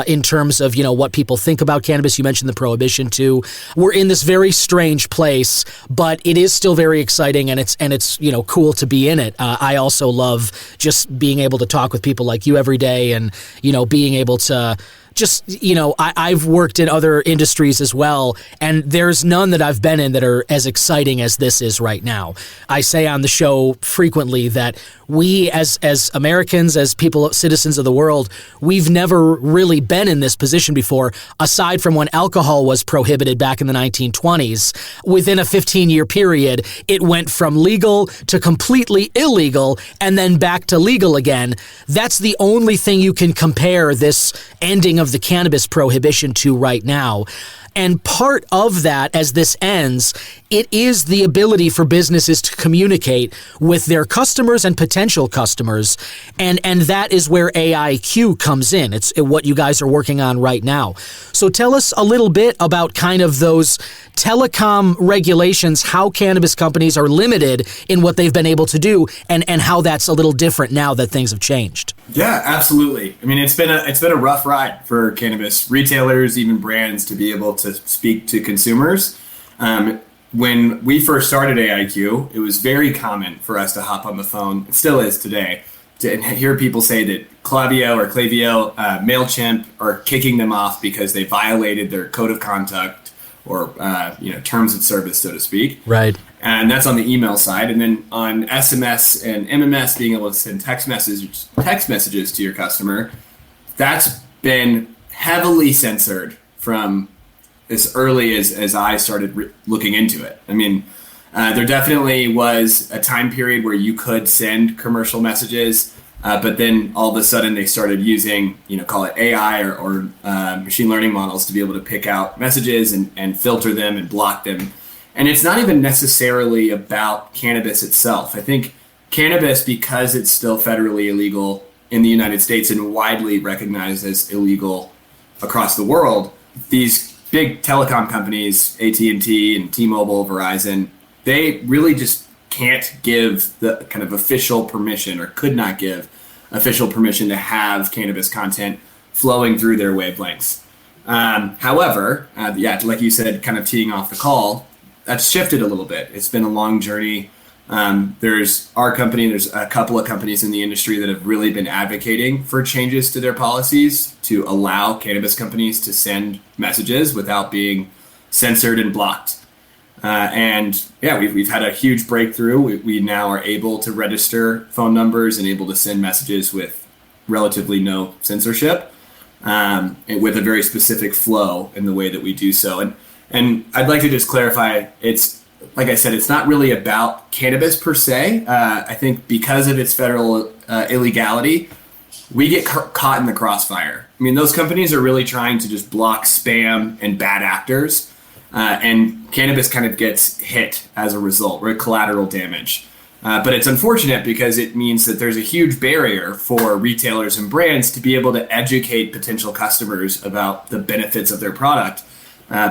in terms of, what people think about cannabis. You mentioned the prohibition too. We're in this very strange place, but it is still very exciting, and it's cool to be in it. I also love just being able to talk with people like you every day, and being able to just, I've worked in other industries as well, and there's none that I've been in that are as exciting as this is right now. I say on the show frequently that we as Americans, as people, citizens of the world, we've never really been in this position before, aside from when alcohol was prohibited back in the 1920s. Within a 15-year period, it went from legal to completely illegal and then back to legal again. That's the only thing you can compare this ending of the cannabis prohibition to right now. And part of that, as this ends, it is the ability for businesses to communicate with their customers and potential customers. And that is where AIQ comes in. It's what you guys are working on right now. So tell us a little bit about kind of those telecom regulations, how cannabis companies are limited in what they've been able to do, and how that's a little different now that things have changed. Yeah, absolutely. I mean, it's been a rough ride for cannabis retailers, even brands, to be able to speak to consumers. When we first started AIQ, it was very common for us to hop on the phone, it still is today, to hear people say that Klaviyo, MailChimp are kicking them off because they violated their code of conduct or terms of service, so to speak. Right. And that's on the email side. And then on SMS and MMS, being able to send text messages to your customer, that's been heavily censored from as early as I started looking into it. I mean, there definitely was a time period where you could send commercial messages, but then all of a sudden they started using, call it AI or machine learning models to be able to pick out messages and filter them and block them. And it's not even necessarily about cannabis itself. I think cannabis, because it's still federally illegal in the United States and widely recognized as illegal across the world, these big telecom companies, AT&T and T-Mobile, Verizon, they really just can't give the kind of official permission, or could not give official permission, to have cannabis content flowing through their wavelengths. However, like you said, kind of teeing off the call, that's shifted a little bit. It's been a long journey. There's our company, there's a couple of companies in the industry that have really been advocating for changes to their policies to allow cannabis companies to send messages without being censored and blocked. We've had a huge breakthrough. We now are able to register phone numbers and able to send messages with relatively no censorship, and with a very specific flow in the way that we do so. And I'd like to just clarify, it's, like I said, it's not really about cannabis per se. I think because of its federal illegality, we get caught in the crossfire. I mean, those companies are really trying to just block spam and bad actors. And cannabis kind of gets hit as a result, right? Collateral damage. But it's unfortunate because it means that there's a huge barrier for retailers and brands to be able to educate potential customers about the benefits of their product,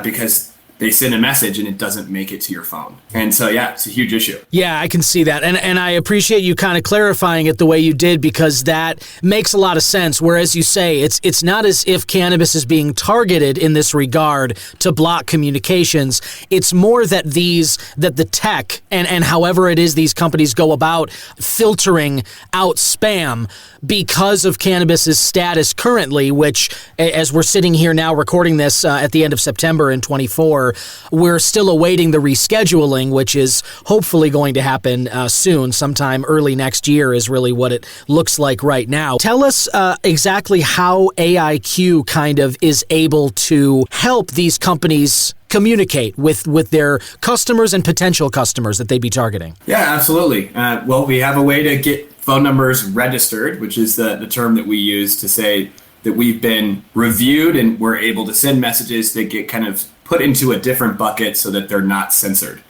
because they send a message and it doesn't make it to your phone. And so, it's a huge issue. Yeah, I can see that. And I appreciate you kind of clarifying it the way you did, because that makes a lot of sense. Whereas you say it's not as if cannabis is being targeted in this regard to block communications. It's more that the tech and however it is these companies go about filtering out spam because of cannabis's status currently, which, as we're sitting here now recording this at the end of September in 24, we're still awaiting the rescheduling, which is hopefully going to happen soon, sometime early next year is really what it looks like right now. Tell us exactly how AIQ kind of is able to help these companies communicate with their customers and potential customers that they'd be targeting. Yeah, absolutely. We have a way to get phone numbers registered, which is the term that we use to say that we've been reviewed and we're able to send messages that get kind of put into a different bucket so that they're not censored.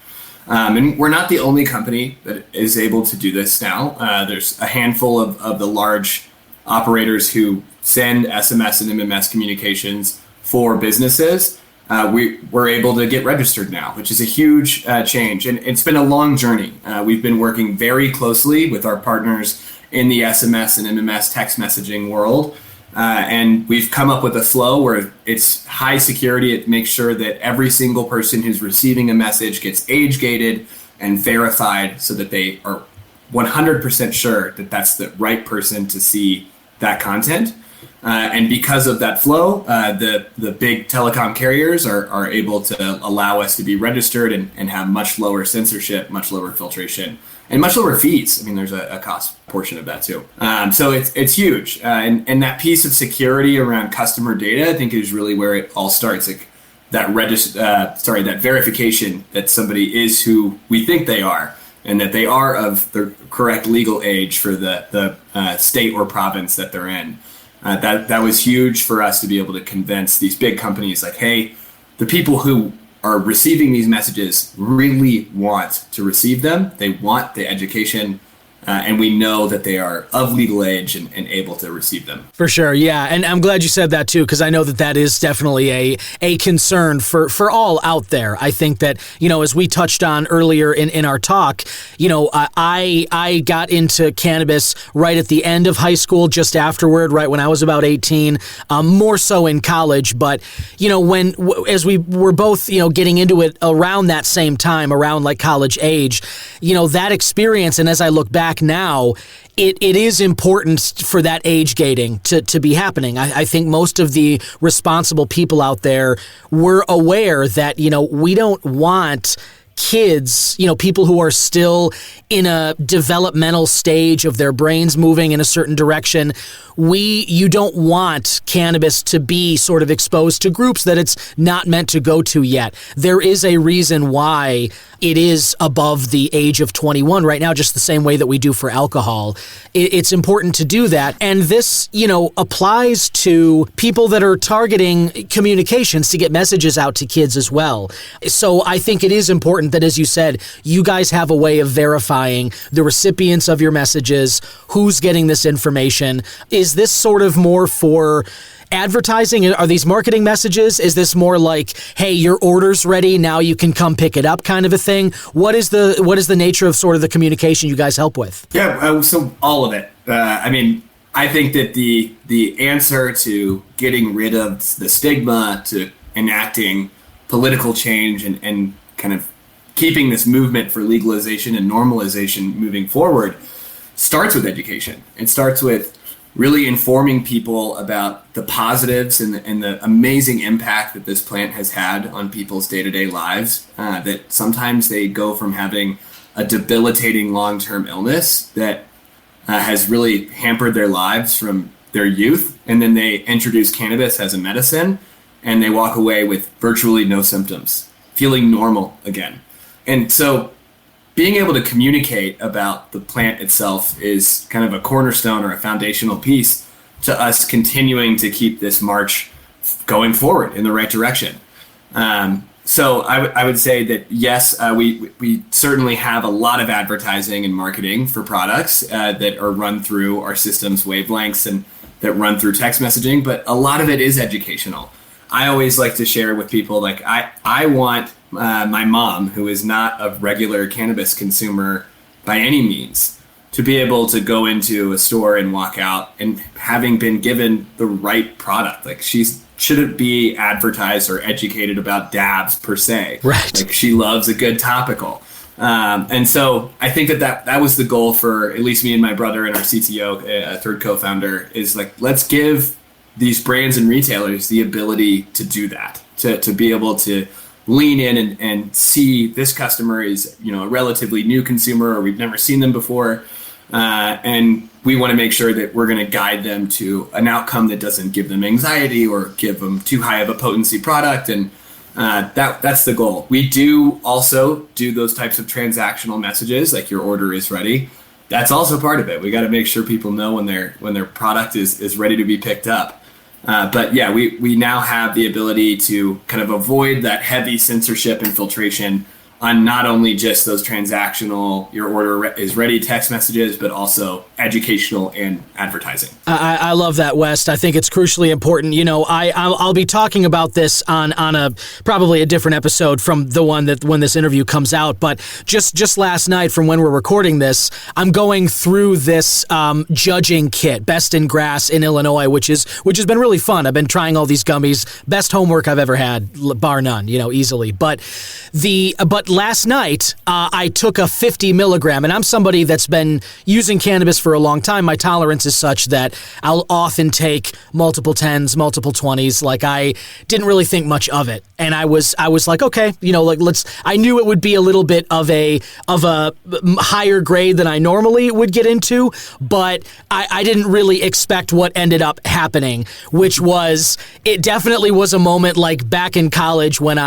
And we're not the only company that is able to do this now. There's a handful of the large operators who send SMS and MMS communications for businesses. We're able to get registered now, which is a huge change. And it's been a long journey. We've been working very closely with our partners in the SMS and MMS text messaging world. And we've come up with a flow where it's high security. It makes sure that every single person who's receiving a message gets age gated and verified so that they are 100% sure that that's the right person to see that content. And because of that flow, the big telecom carriers are able to allow us to be registered and have much lower censorship, much lower filtration, and much lower fees. I mean, there's a cost portion of that too. So it's huge. And that piece of security around customer data, I think, is really where it all starts. Like that that verification that somebody is who we think they are, and that they are of the correct legal age for the state or province that they're in. That was huge for us to be able to convince these big companies, like, hey, the people who are receiving these messages really want to receive them. They want the education, and we know that they are of legal age and able to receive them. For sure, yeah. And I'm glad you said that too, because I know that is definitely a concern for all out there. I think that, as we touched on earlier in our talk, I got into cannabis right at the end of high school, just afterward, right when I was about 18, more so in college. But, as we were both, getting into it around that same time, around like college age, that experience, and as I look back now, it is important for that age gating to be happening. I think most of the responsible people out there were aware that, we don't want kids, people who are still in a developmental stage of their brains moving in a certain direction. You don't want cannabis to be sort of exposed to groups that it's not meant to go to yet. There is a reason why it is above the age of 21 right now, just the same way that we do for alcohol. It's important to do that. And this, applies to people that are targeting communications to get messages out to kids as well. So I think it is important that, as you said, you guys have a way of verifying the recipients of your messages, who's getting this information. Is this sort of more for advertising? Are these marketing messages? Is this more like, hey, your order's ready, now you can come pick it up kind of a thing? What is the nature of sort of the communication you guys help with? Yeah, so all of it. I think that the answer to getting rid of the stigma, to enacting political change and kind of keeping this movement for legalization and normalization moving forward starts with education. It starts with really informing people about the positives and the amazing impact that this plant has had on people's day-to-day lives, that sometimes they go from having a debilitating long-term illness that has really hampered their lives from their youth, and then they introduce cannabis as a medicine, and they walk away with virtually no symptoms, feeling normal again. And so being able to communicate about the plant itself is kind of a cornerstone or a foundational piece to us continuing to keep this march going forward in the right direction. So I would say that, yes, we certainly have a lot of advertising and marketing for products that are run through our system's wavelengths and that run through text messaging, but a lot of it is educational. I always like to share with people, like, I want my mom, who is not a regular cannabis consumer by any means, to be able to go into a store and walk out and having been given the right product. Like, she shouldn't be advertised or educated about dabs per se. Right. Like, she loves a good topical. And so I think that was the goal for at least me and my brother and our CTO, a third co-founder, is like, let's give these brands and retailers the ability to do that, to be able to lean in and see this customer is, a relatively new consumer, or we've never seen them before. And we want to make sure that we're going to guide them to an outcome that doesn't give them anxiety or give them too high of a potency product. And that's the goal. We do also do those types of transactional messages, like your order is ready. That's also part of it. We got to make sure people know when their product is ready to be picked up. But yeah, we now have the ability to kind of avoid that heavy censorship and filtration on not only just those transactional, your order is ready text messages, but also educational and advertising. I love that, West. I think it's crucially important. I'll be talking about this on a probably a different episode from the one that when this interview comes out. But just last night, from when we're recording this, I'm going through this judging kit, Best in Grass in Illinois, which has been really fun. I've been trying all these gummies, best homework I've ever had, bar none, easily. But last night, I took a 50 milligram, and I'm somebody that's been using cannabis for a long time. My tolerance is such that I'll often take multiple 10s, multiple 20s. Like, I didn't really think much of it. And I was like, okay, I knew it would be a little bit of a higher grade than I normally would get into, but I didn't really expect what ended up happening, which was, it definitely was a moment like back in college when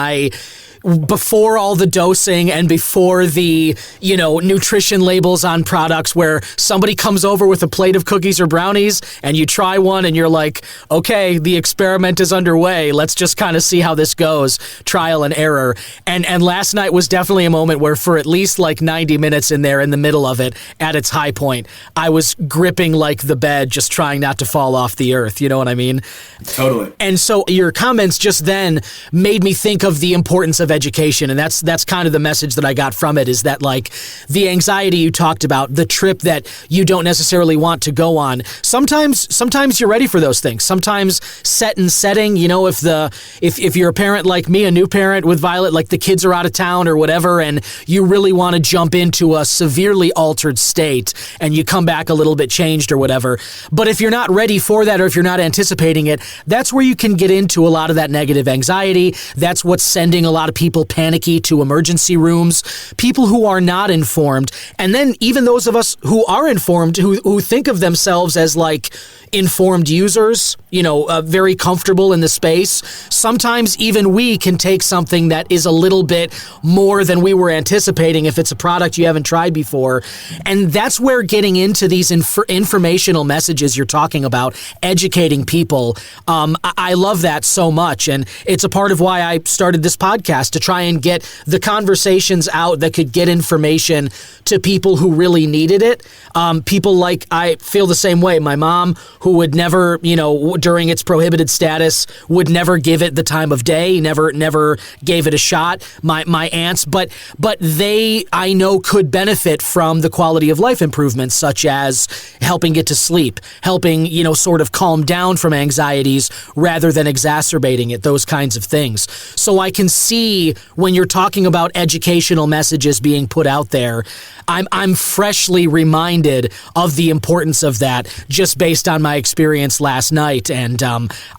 before all the dosing and before the, nutrition labels on products, where somebody comes over with a plate of cookies or brownies and you try one and you're like, okay, the experiment is underway. Let's just kind of see how this goes. Trial and error. And last night was definitely a moment where for at least like 90 minutes in there, in the middle of it, at its high point, I was gripping like the bed, just trying not to fall off the earth. You know what I mean? Totally. And so your comments just then made me think of the importance of education, and that's kind of the message that I got from it, is that, like, the anxiety you talked about, the trip that you don't necessarily want to go on, sometimes you're ready for those things. Sometimes set and setting, if you're a parent like me, a new parent with Violet, like the kids are out of town or whatever, and you really want to jump into a severely altered state and you come back a little bit changed or whatever. But if you're not ready for that, or if you're not anticipating it, that's where you can get into a lot of that negative anxiety. That's what's sending a lot of people panicky to emergency rooms, people who are not informed. And then even those of us who are informed, who think of themselves as like informed users, very comfortable in the space, sometimes even we can take something that is a little bit more than we were anticipating if it's a product you haven't tried before. And that's where getting into these informational messages you're talking about, educating people, I love that so much. And it's a part of why I started this podcast, to try and get the conversations out that could get information to people who really needed it. People like, I feel the same way. My mom, who would never, during its prohibited status, would never give it the time of day, never gave it a shot. My aunts, but they, I know, could benefit from the quality of life improvements, such as helping get to sleep, helping, sort of calm down from anxieties rather than exacerbating it, those kinds of things. So I can see when you're talking about educational messages being put out there, I'm freshly reminded of the importance of that just based on my experience last night. And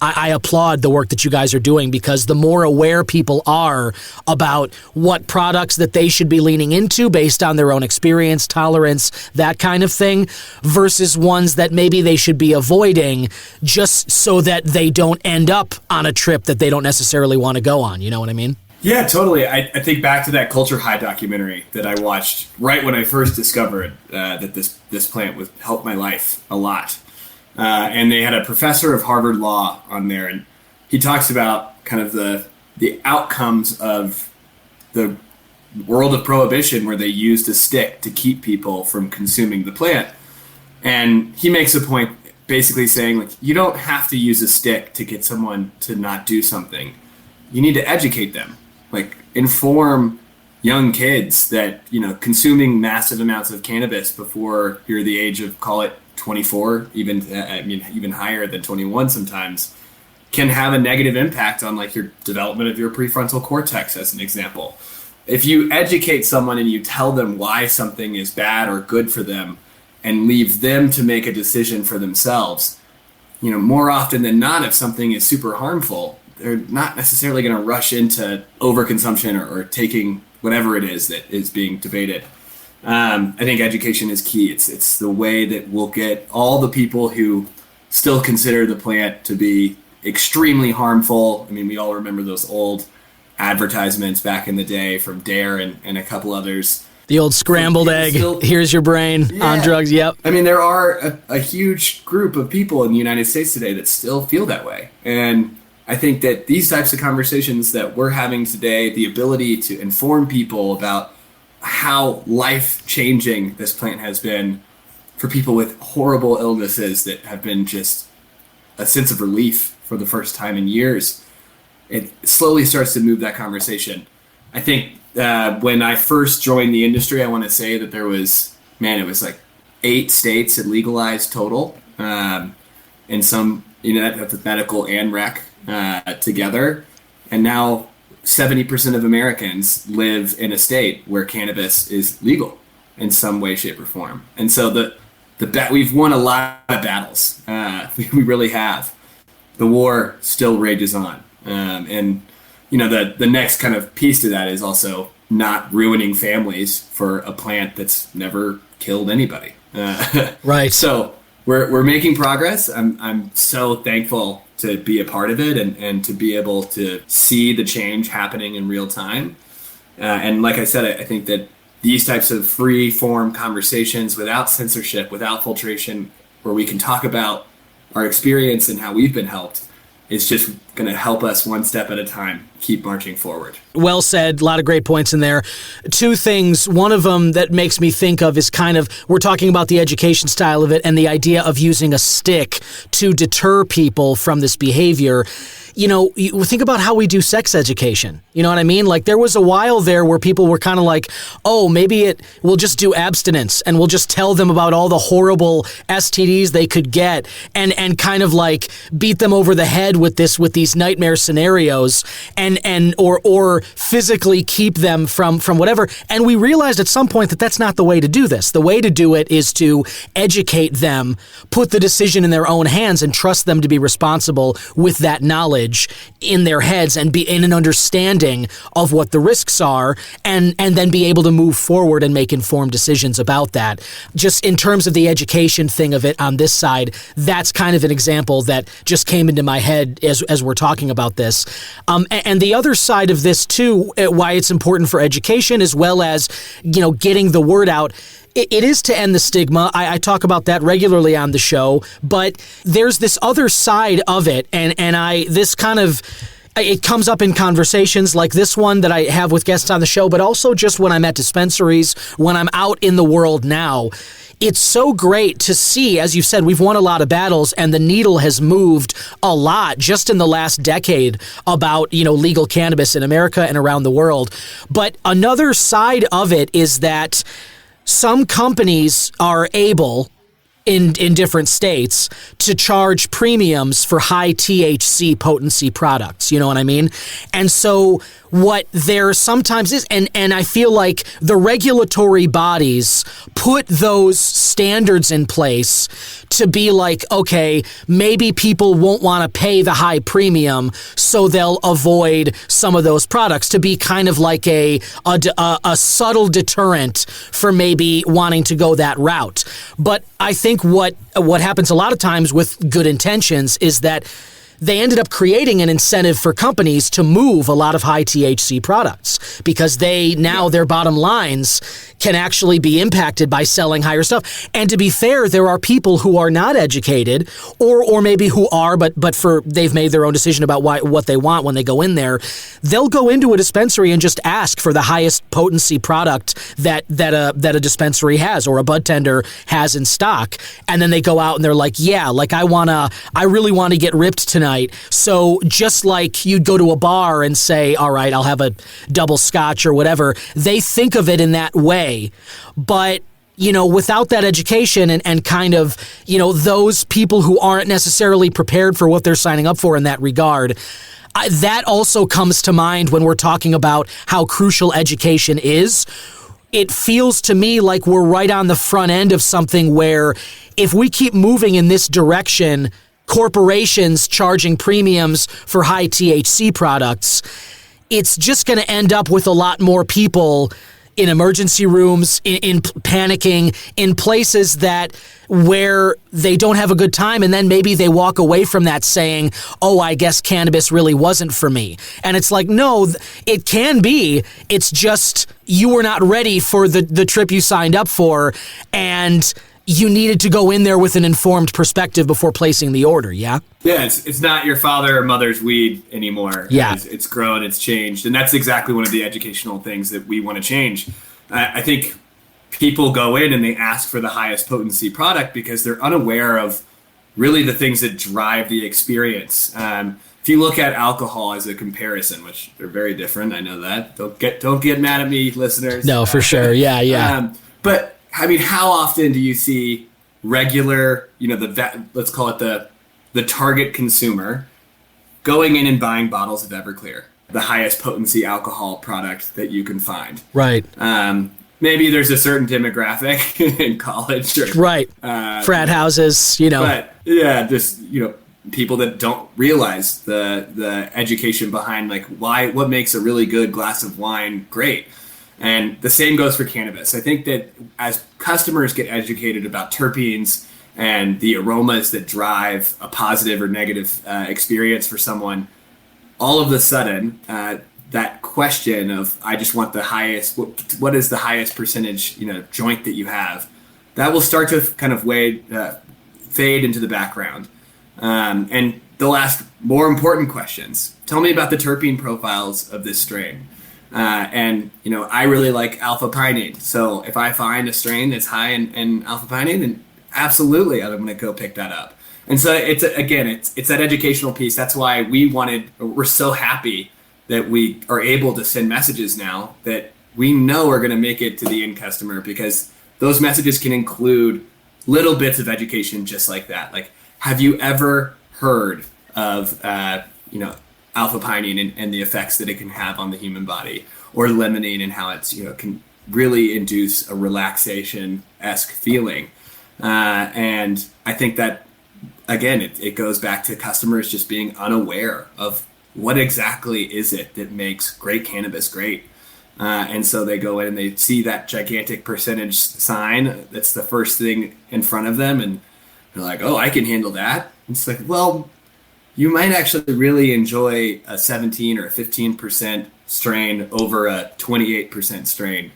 I applaud the work that you guys are doing, because the more aware people are about what products that they should be leaning into based on their own experience, tolerance, that kind of thing, versus ones that maybe they should be avoiding just so that they don't end up on a trip that they don't necessarily want to go on. You know what I mean? Yeah, totally. I think back to that Culture High documentary that I watched right when I first discovered that this plant would help my life a lot. And they had a professor of Harvard Law on there, and he talks about kind of the outcomes of the world of prohibition, where they used a stick to keep people from consuming the plant. And he makes a point basically saying, like, you don't have to use a stick to get someone to not do something. You need to educate them. Like, inform young kids that, consuming massive amounts of cannabis before you're the age of, call it 24, even higher than 21 sometimes, can have a negative impact on, like, your development of your prefrontal cortex, as an example. If you educate someone and you tell them why something is bad or good for them and leave them to make a decision for themselves, more often than not, if something is super harmful, they're not necessarily going to rush into overconsumption or taking whatever it is that is being debated. I think education is key. It's the way that we'll get all the people who still consider the plant to be extremely harmful. I mean, we all remember those old advertisements back in the day from Dare and a couple others. The old scrambled egg, here's your brain on drugs, yep. I mean, there are a huge group of people in the United States today that still feel that way. And I think that these types of conversations that we're having today, the ability to inform people about how life-changing this plant has been for people with horrible illnesses that have been just a sense of relief for the first time in years, it slowly starts to move that conversation. I think when I first joined the industry, I want to say that there was, it was like 8 states that legalized total. And some, that's with medical and rec together. And now 70% of Americans live in a state where cannabis is legal in some way, shape, or form. And so we've won a lot of battles. We really have. The war still rages on. And the next kind of piece to that is also not ruining families for a plant that's never killed anybody. Right. So we're making progress. I'm so thankful to be a part of it and to be able to see the change happening in real time. And like I said, I think that these types of free form conversations without censorship, without filtration, where we can talk about our experience and how we've been helped, it's just going to help us one step at a time keep marching forward. Well said. A lot of great points in there. 2 things. One of them that makes me think of is kind of, we're talking about the education style of it and the idea of using a stick to deter people from this behavior. You think about how we do sex education. You know what I mean? Like, there was a while there where people were kind of like, oh, maybe we'll just do abstinence and we'll just tell them about all the horrible STDs they could get and kind of like beat them over the head with these nightmare scenarios or physically keep them from whatever. And we realized at some point that that's not the way to do this. The way to do it is to educate them, put the decision in their own hands, and trust them to be responsible with that knowledge in their heads and be in an understanding of what the risks are, and then be able to move forward and make informed decisions about that. Just in terms of the education thing of it on this side, that's kind of an example that just came into my head as we're talking about this. And the other side of this too, why it's important for education as well as, getting the word out, it is to end the stigma. I talk about that regularly on the show, but there's this other side of it, and this kind of it comes up in conversations like this one that I have with guests on the show, but also just when I'm at dispensaries, when I'm out in the world now. It's so great to see, as you've said, we've won a lot of battles and the needle has moved a lot just in the last decade about, legal cannabis in America and around the world. But another side of it is that some companies are able in different states to charge premiums for high THC potency products. You know what I mean? And so what there sometimes is, and I feel like the regulatory bodies put those standards in place to be like, okay, maybe people won't want to pay the high premium, so they'll avoid some of those products, to be kind of like a subtle deterrent for maybe wanting to go that route. But I think what happens a lot of times with good intentions is that they ended up creating an incentive for companies to move a lot of high THC products because their bottom lines can actually be impacted by selling higher stuff. And to be fair, there are people who are not educated or maybe who are, but they've made their own decision about what they want when they go in there. They'll go into a dispensary and just ask for the highest potency product that a dispensary has or a bud tender has in stock. And then they go out and they're like, yeah, like I really want to get ripped tonight. So just like you'd go to a bar and say, all right, I'll have a double scotch or whatever, they think of it in that way. But without that education and kind of, those people who aren't necessarily prepared for what they're signing up for in that regard, that also comes to mind when we're talking about how crucial education is. It feels to me like we're right on the front end of something where if we keep moving in this direction, corporations charging premiums for high THC products, it's just going to end up with a lot more people in emergency rooms, in panicking, in places where they don't have a good time, and then maybe they walk away from that saying, oh, I guess cannabis really wasn't for me. And it's like, no, it can be. It's just you were not ready for the trip you signed up for, and you needed to go in there with an informed perspective before placing the order, yeah? Yeah, it's not your father or mother's weed anymore. Yeah. It's grown, it's changed. And that's exactly one of the educational things that we want to change. I think people go in and they ask for the highest potency product because they're unaware of really the things that drive the experience. If you look at alcohol as a comparison, which they're very different, I know that. Don't get mad at me, listeners. No, for sure. Yeah. But I mean, how often do you see regular, let's call it the target consumer, going in and buying bottles of Everclear, the highest potency alcohol product that you can find? Right. Maybe there's a certain demographic in college. Right. Frat houses, But yeah, just, people that don't realize the education behind what makes a really good glass of wine great. And the same goes for cannabis. I think that as customers get educated about terpenes and the aromas that drive a positive or negative experience for someone, all of a sudden, that question of, I just want the highest, what is the highest percentage, joint that you have, that will start to kind of fade into the background. And they'll ask more important questions. Tell me about the terpene profiles of this strain. I really like alpha pinene. So if I find a strain that's high in alpha pinene, then absolutely I'm going to go pick that up. And so it's that educational piece. That's why we're so happy that we are able to send messages now that we know are going to make it to the end customer, because those messages can include little bits of education just like that. Like, have you ever heard of, alpha pinene and the effects that it can have on the human body, or limonene and how it's, can really induce a relaxation-esque feeling. And I think that, again, it goes back to customers just being unaware of what exactly is it that makes great cannabis great. And so they go in and they see that gigantic percentage sign. That's the first thing in front of them. And they're like, oh, I can handle that. It's like, well, you might actually really enjoy a 17 or a 15% strain over a 28% strain.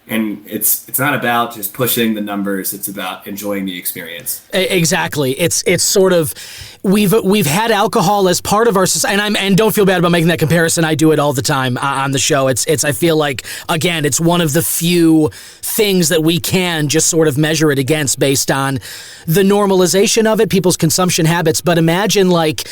And it's not about just pushing the numbers. It's about enjoying the experience. Exactly. It's sort of, we've had alcohol as part of our society, and don't feel bad about making that comparison. I do it all the time on the show. It's I feel like, again, it's one of the few things that we can just sort of measure it against based on the normalization of it, people's consumption habits. But imagine like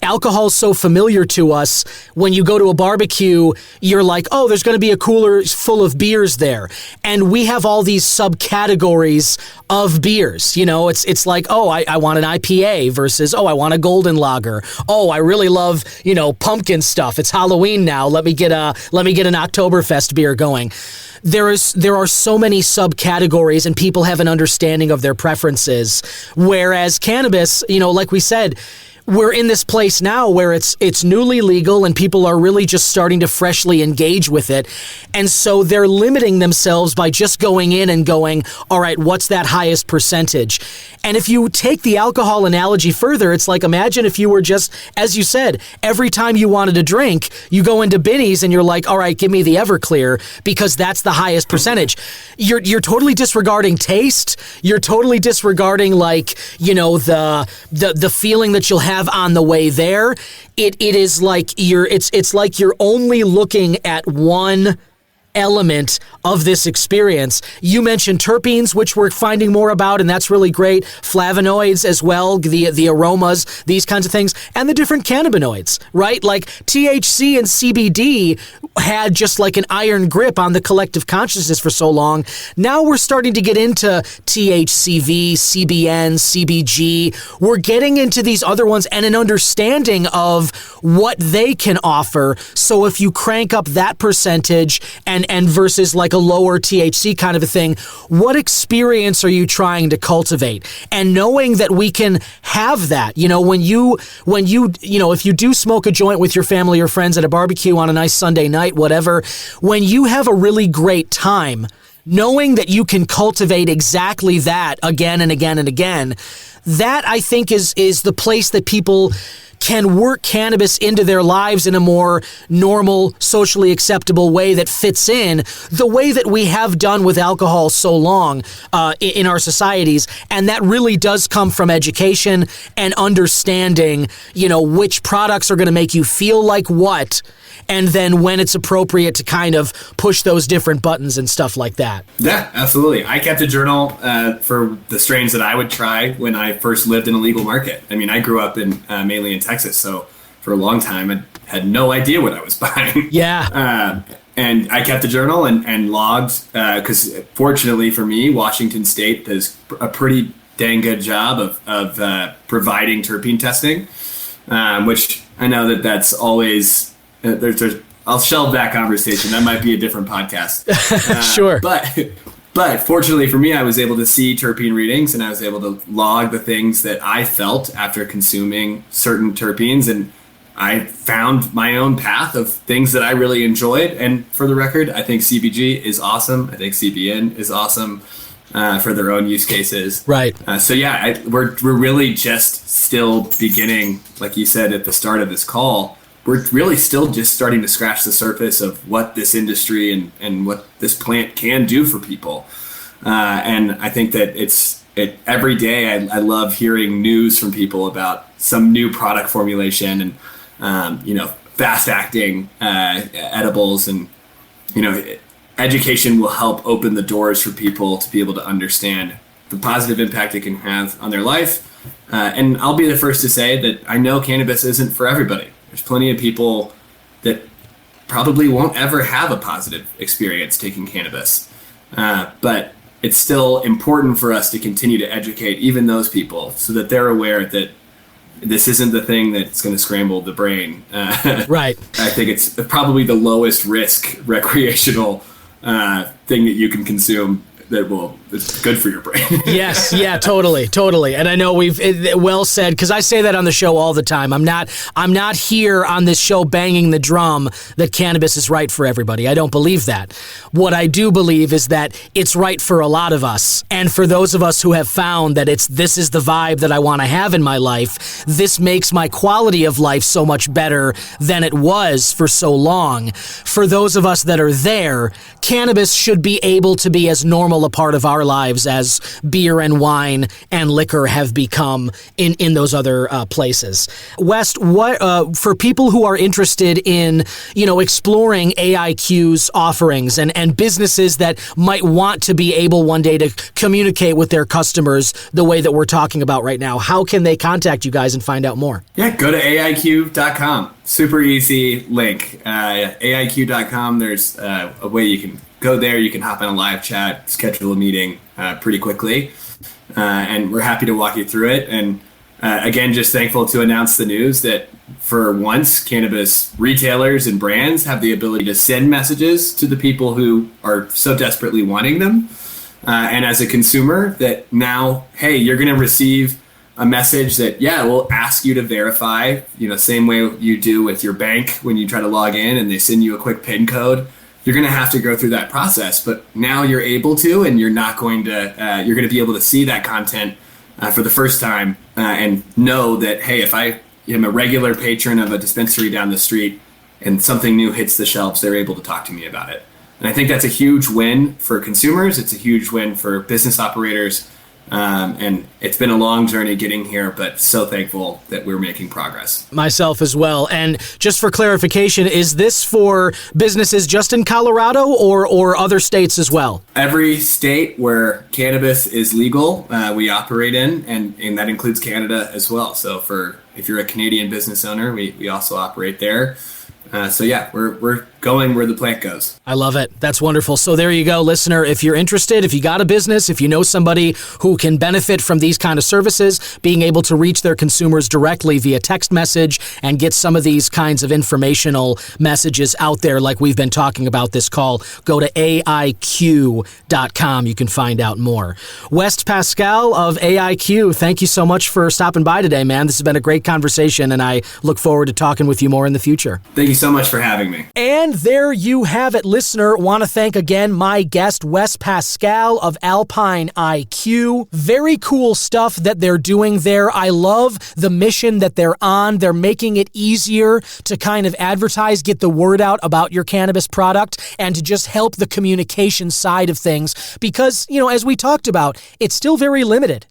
alcohol's so familiar to us. When you go to a barbecue, you're like, oh, there's going to be a cooler full of beers there, and we have all these subcategories of beers. You know, it's like, oh, I want an IPA versus, oh, I want a golden lager. Oh, I really love, you know, pumpkin stuff. It's Halloween now. Let me get an Oktoberfest beer going. There are so many subcategories, and people have an understanding of their preferences. Whereas cannabis, you know, like we said, we're in this place now where it's newly legal and people are really just starting to freshly engage with it. And so they're limiting themselves by just going in and going, all right, what's that highest percentage? And if you take the alcohol analogy further, it's like, imagine if you were just, as you said, every time you wanted a drink, you go into Binny's and you're like, all right, give me the Everclear because that's the highest percentage. You're totally disregarding taste. You're totally disregarding, like, you know, the feeling that you'll have on the way there. It is like it's like you're only looking at one element of this experience. You mentioned terpenes, which we're finding more about, and that's really great. Flavonoids as well, the aromas, these kinds of things, and the different cannabinoids, right? Like THC and CBD had just like an iron grip on the collective consciousness for so long. Now we're starting to get into THCV, CBN, CBG. We're getting into these other ones and an understanding of what they can offer. So if you crank up that percentage and versus like a lower THC kind of a thing, what experience are you trying to cultivate? And knowing that we can have that, you know, when you know, if you do smoke a joint with your family or friends at a barbecue on a nice Sunday night, whatever, when you have a really great time, knowing that you can cultivate exactly that again and again and again, that I think is the place that people can work cannabis into their lives in a more normal, socially acceptable way that fits in the way that we have done with alcohol so long in our societies. And that really does come from education and understanding, you know, which products are going to make you feel like what, and then when it's appropriate to kind of push those different buttons and stuff like that. Yeah, absolutely. I kept a journal for the strains that I would try when I first lived in a legal market. I mean, I grew up in mainly in Texas, so for a long time I had no idea what I was buying. Yeah. And I kept a journal and logged, because fortunately for me, Washington State does a pretty dang good job of providing terpene testing, which I know that's always... I'll shelve that conversation. That might be a different podcast. Sure. But fortunately for me, I was able to see terpene readings and I was able to log the things that I felt after consuming certain terpenes. And I found my own path of things that I really enjoyed. And for the record, I think CBG is awesome. I think CBN is awesome for their own use cases. Right. So yeah, we're really just still beginning, like you said at the start of this call. We're really still just starting to scratch the surface of what this industry and what this plant can do for people. And I think that every day I love hearing news from people about some new product formulation and, you know, fast acting edibles, and, you know, education will help open the doors for people to be able to understand the positive impact it can have on their life. And I'll be the first to say that I know cannabis isn't for everybody. There's plenty of people that probably won't ever have a positive experience taking cannabis. But it's still important for us to continue to educate even those people so that they're aware that this isn't the thing that's going to scramble the brain. Right. I think it's probably the lowest risk recreational thing that you can consume it's good for your brain. Yes, yeah, totally. And I know well said, because I say that on the show all the time. I'm not here on this show banging the drum that cannabis is right for everybody. I don't believe that. What I do believe is that it's right for a lot of us. And for those of us who have found that this is the vibe that I want to have in my life, this makes my quality of life so much better than it was for so long. For those of us that are there, cannabis should be able to be as normal all a part of our lives as beer and wine and liquor have become in those other places. West, what for people who are interested in, exploring AIQ's offerings and businesses that might want to be able one day to communicate with their customers the way that we're talking about right now, how can they contact you guys and find out more? Yeah, go to AIQ.com. Super easy link. AIQ.com, there's a way you can go there. You can hop on a live chat, schedule a meeting pretty quickly. And we're happy to walk you through it. And again, just thankful to announce the news that for once, cannabis retailers and brands have the ability to send messages to the people who are so desperately wanting them. And as a consumer, that now, hey, you're going to receive a message that, we'll ask you to verify, same way you do with your bank when you try to log in and they send you a quick PIN code. You're going to have to go through that process, but now you're able to, and you're not going to, you're going to be able to see that content for the first time and know that, hey, if I am a regular patron of a dispensary down the street and something new hits the shelves, they're able to talk to me about it. And I think that's a huge win for consumers. It's a huge win for business operators. And it's been a long journey getting here, but so thankful that we're making progress. Myself as well. And just for clarification, is this for businesses just in Colorado or other states as well? Every state where cannabis is legal, we operate in, and that includes Canada as well. So if you're a Canadian business owner, we also operate there. We're going where the plant goes. I love it. That's wonderful. So there you go, listener. If you're interested, if you got a business, if you know somebody who can benefit from these kind of services, being able to reach their consumers directly via text message and get some of these kinds of informational messages out there like we've been talking about this call, go to AIQ.com. You can find out more. West Paschal of AIQ, thank you so much for stopping by today, man. This has been a great conversation, and I look forward to talking with you more in the future. Thank you so much for having me. And there you have it, listener. Want to thank again my guest, Wes Paschal of Alpine IQ. Very cool stuff that they're doing there. I love the mission that they're on. They're making it easier to kind of advertise, get the word out about your cannabis product, and to just help the communication side of things. Because, as we talked about, it's still very limited.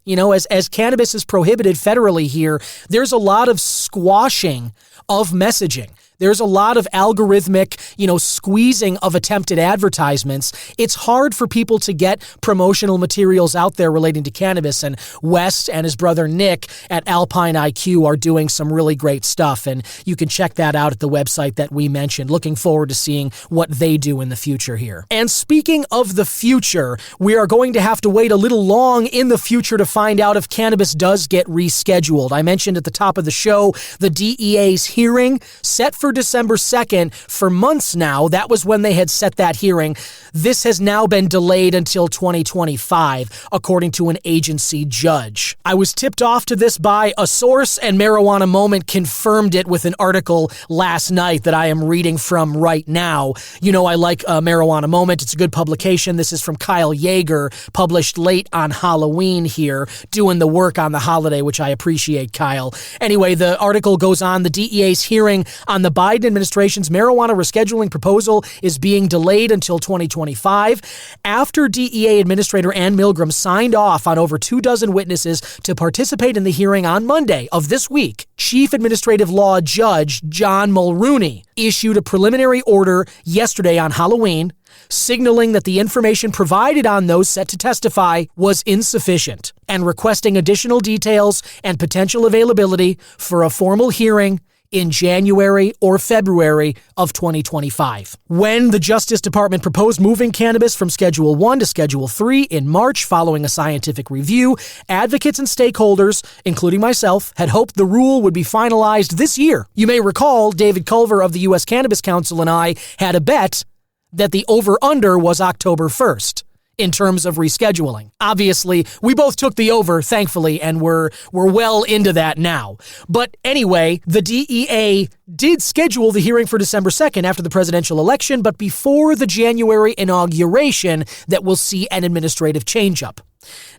As cannabis is prohibited federally here, there's a lot of squashing of messaging. There's a lot of algorithmic, squeezing of attempted advertisements. It's hard for people to get promotional materials out there relating to cannabis, and West and his brother Nick at Alpine IQ are doing some really great stuff, and you can check that out at the website that we mentioned. Looking forward to seeing what they do in the future here. And speaking of the future, we are going to have to wait a little long in the future to find out if cannabis does get rescheduled. I mentioned at the top of the show the DEA's hearing set for December 2nd. For months now, that was when they had set that hearing. This has now been delayed until 2025, according to an agency judge. I was tipped off to this by a source, and Marijuana Moment confirmed it with an article last night that I am reading from right now. I like Marijuana Moment. It's a good publication. This is from Kyle Yeager, published late on Halloween here, doing the work on the holiday, which I appreciate, Kyle. Anyway, the article goes on. The DEA's hearing on the Biden administration's marijuana rescheduling proposal is being delayed until 2025 after DEA Administrator Ann Milgram signed off on over 24 witnesses to participate in the hearing on Monday of this week. Chief Administrative Law Judge John Mulrooney issued a preliminary order yesterday on Halloween, signaling that the information provided on those set to testify was insufficient and requesting additional details and potential availability for a formal hearing in January or February of 2025. When the Justice Department proposed moving cannabis from Schedule 1 to Schedule 3 in March following a scientific review, advocates and stakeholders, including myself, had hoped the rule would be finalized this year. You may recall David Culver of the U.S. Cannabis Council and I had a bet that the over-under was October 1st. In terms of rescheduling. Obviously, we both took the over, thankfully, and we're well into that now. But anyway, the DEA did schedule the hearing for December 2nd after the presidential election, but before the January inauguration that will see an administrative change-up.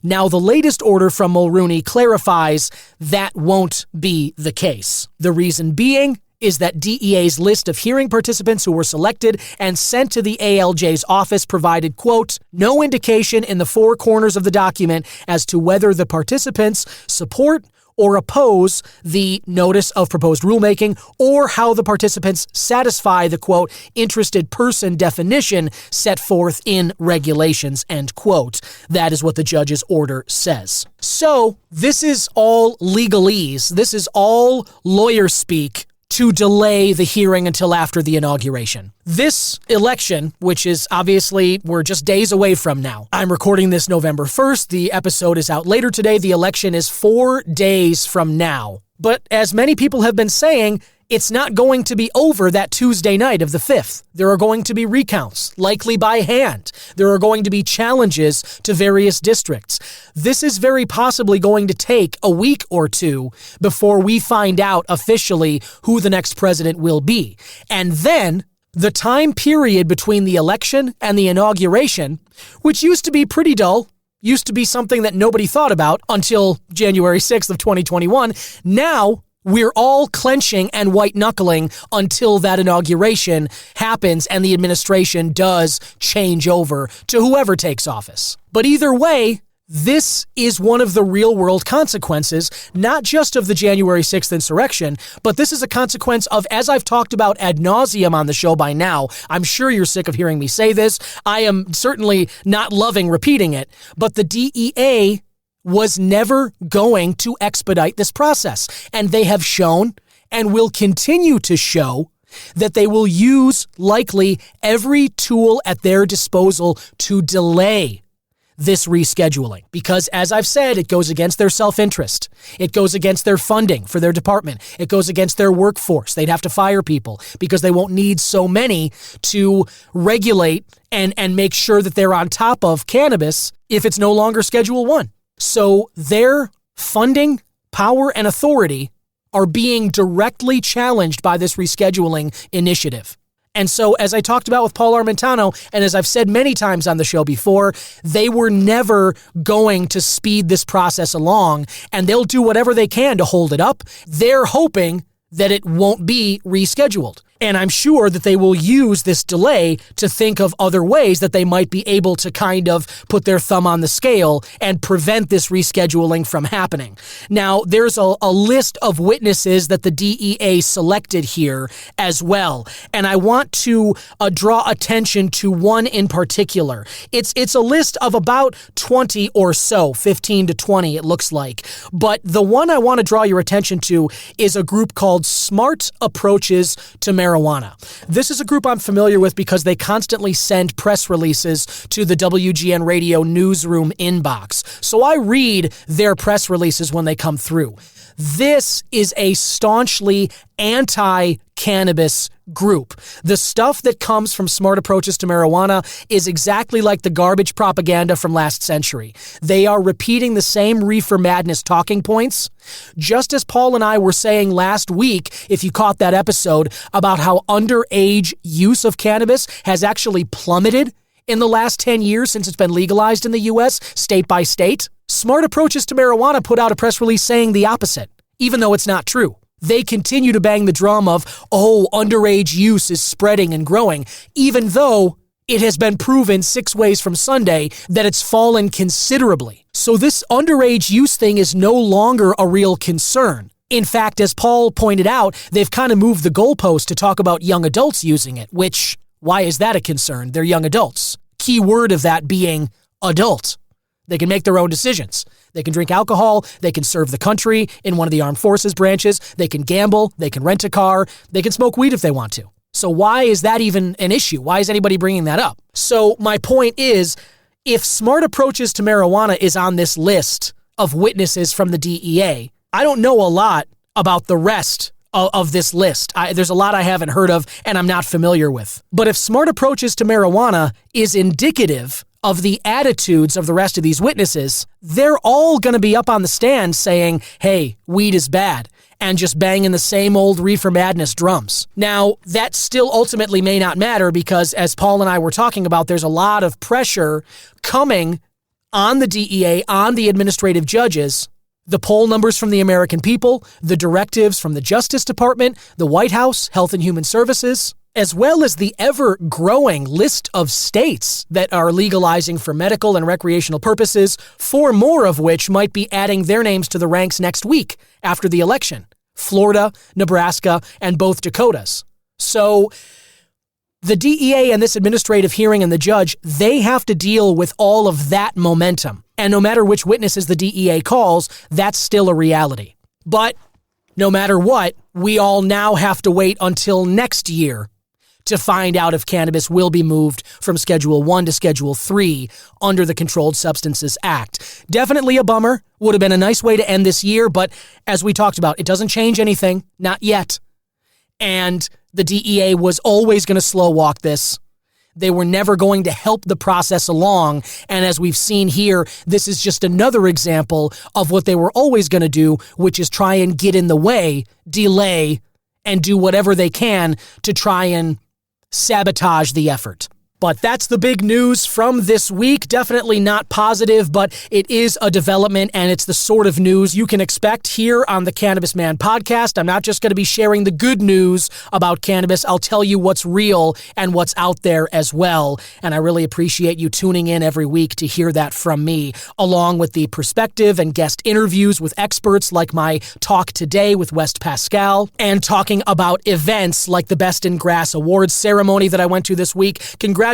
Now, the latest order from Mulrooney clarifies that won't be the case. The reason being, is that DEA's list of hearing participants who were selected and sent to the ALJ's office provided, quote, no indication in the four corners of the document as to whether the participants support or oppose the notice of proposed rulemaking, or how the participants satisfy the, quote, interested person definition set forth in regulations, end quote. That is what the judge's order says. So this is all legalese. This is all lawyer speak to delay the hearing until after the inauguration. This election, which is obviously, we're just days away from now. I'm recording this November 1st. The episode is out later today. The election is 4 days from now. But as many people have been saying, it's not going to be over that Tuesday night of the 5th. There are going to be recounts, likely by hand. There are going to be challenges to various districts. This is very possibly going to take a week or two before we find out officially who the next president will be. And then the time period between the election and the inauguration, which used to be pretty dull, used to be something that nobody thought about until January 6th of 2021, now we're all clenching and white-knuckling until that inauguration happens and the administration does change over to whoever takes office. But either way, this is one of the real-world consequences, not just of the January 6th insurrection, but this is a consequence of, as I've talked about ad nauseum on the show by now, I'm sure you're sick of hearing me say this, I am certainly not loving repeating it, but the DEA was never going to expedite this process. And they have shown and will continue to show that they will use likely every tool at their disposal to delay this rescheduling. Because as I've said, it goes against their self-interest. It goes against their funding for their department. It goes against their workforce. They'd have to fire people because they won't need so many to regulate and make sure that they're on top of cannabis if it's no longer Schedule 1. So their funding, power, and authority are being directly challenged by this rescheduling initiative. And so, as I talked about with Paul Armentano, and as I've said many times on the show before, they were never going to speed this process along, and they'll do whatever they can to hold it up. They're hoping that it won't be rescheduled. And I'm sure that they will use this delay to think of other ways that they might be able to kind of put their thumb on the scale and prevent this rescheduling from happening. Now, there's a list of witnesses that the DEA selected here as well. And I want to draw attention to one in particular. It's a list of about 20 or so, 15 to 20 it looks like. But the one I want to draw your attention to is a group called Smart Approaches to Marijuana. This is a group I'm familiar with because they constantly send press releases to the WGN Radio newsroom inbox. So I read their press releases when they come through. This is a staunchly anti-cannabis group. The stuff that comes from Smart Approaches to Marijuana is exactly like the garbage propaganda from last century. They are repeating the same reefer madness talking points, just as Paul and I were saying last week, if you caught that episode, about how underage use of cannabis has actually plummeted in the last 10 years since it's been legalized in the U.S., state by state. Smart Approaches to Marijuana put out a press release saying the opposite, even though it's not true. They continue to bang the drum of, underage use is spreading and growing, even though it has been proven 6 ways from Sunday that it's fallen considerably. So this underage use thing is no longer a real concern. In fact, as Paul pointed out, they've kind of moved the goalpost to talk about young adults using it, which, why is that a concern? They're young adults. Key word of that being adult. They can make their own decisions. They can drink alcohol. They can serve the country in one of the armed forces branches. They can gamble. They can rent a car. They can smoke weed if they want to. So why is that even an issue? Why is anybody bringing that up? So my point is, if Smart Approaches to Marijuana is on this list of witnesses from the DEA, I don't know a lot about the rest of this list. There's a lot I haven't heard of and I'm not familiar with. But if Smart Approaches to Marijuana is indicative of the attitudes of the rest of these witnesses, they're all going to be up on the stand saying, hey, weed is bad, and just banging the same old reefer madness drums. Now, that still ultimately may not matter because, as Paul and I were talking about, there's a lot of pressure coming on the DEA, on the administrative judges, The poll numbers from the American people, the directives from the Justice Department, the White House, Health and Human Services, as well as the ever-growing list of states that are legalizing for medical and recreational purposes, 4 more of which might be adding their names to the ranks next week after the election. Florida, Nebraska, and both Dakotas. So the DEA and this administrative hearing and the judge, they have to deal with all of that momentum. And no matter which witnesses the DEA calls, that's still a reality. But no matter what, we all now have to wait until next year to find out if cannabis will be moved from Schedule 1 to Schedule 3 under the Controlled Substances Act. Definitely a bummer. Would have been a nice way to end this year, but as we talked about, it doesn't change anything. Not yet. And the DEA was always going to slow walk this. They were never going to help the process along. And as we've seen here, this is just another example of what they were always going to do, which is try and get in the way, delay, and do whatever they can to try and sabotage the effort. But that's the big news from this week. Definitely not positive, but it is a development, and it's the sort of news you can expect here on the Cannabis Man podcast. I'm not just going to be sharing the good news about cannabis. I'll tell you what's real and what's out there as well. And I really appreciate you tuning in every week to hear that from me, along with the perspective and guest interviews with experts like my talk today with West Paschal, and talking about events like the Best in Grass Awards ceremony that I went to this week. Congratulations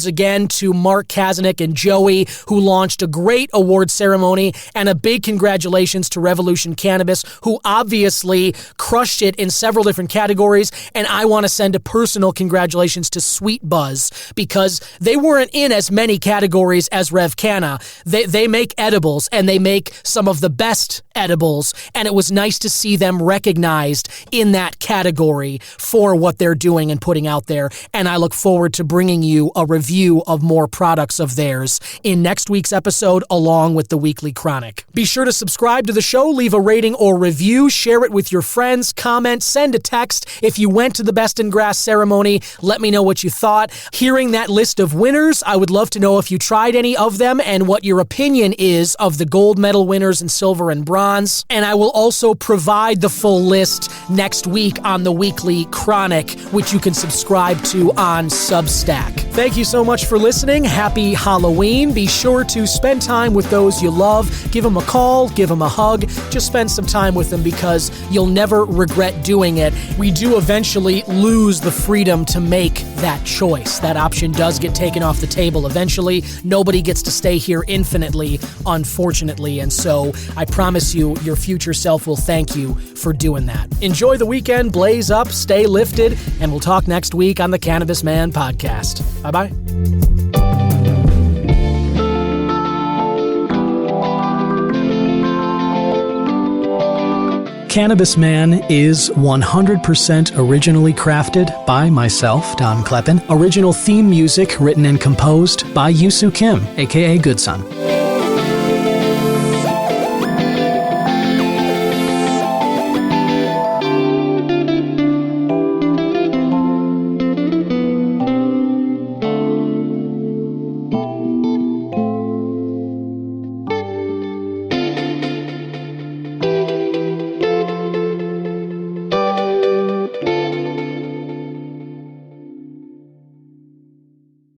again to Mark Kazanik and Joey, who launched a great award ceremony, and a big congratulations to Revolution Cannabis, who obviously crushed it in several different categories. And I want to send a personal congratulations to Sweet Buzz, because they weren't in as many categories as Rev Canna. They make edibles, and they make some of the best edibles, and it was nice to see them recognized in that category for what they're doing and putting out there. And I look forward to bringing you a review of more products of theirs in next week's episode, along with the Weekly Chronic. Be sure to subscribe to the show, leave a rating or review, share it with your friends, comment, send a text. If you went to the Best in Grass ceremony, let me know what you thought. Hearing that list of winners, I would love to know if you tried any of them and what your opinion is of the gold medal winners in silver and bronze. And I will also provide the full list next week on the Weekly Chronic, which you can subscribe to on Substack. Thank you so much for listening. Happy Halloween. Be sure to spend time with those you love. Give them a call, give them a hug. Just spend some time with them, because you'll never regret doing it. We do eventually lose the freedom to make that choice. That option does get taken off the table eventually. Nobody gets to stay here infinitely, unfortunately. And so I promise you, your future self will thank you for doing that. Enjoy the weekend, blaze up, stay lifted, and we'll talk next week on the Cannabis Man podcast. Bye-bye. Cannabis Man is 100% originally crafted by myself, Don Kleppen. Original theme music written and composed by Yusu Kim, aka Good Son.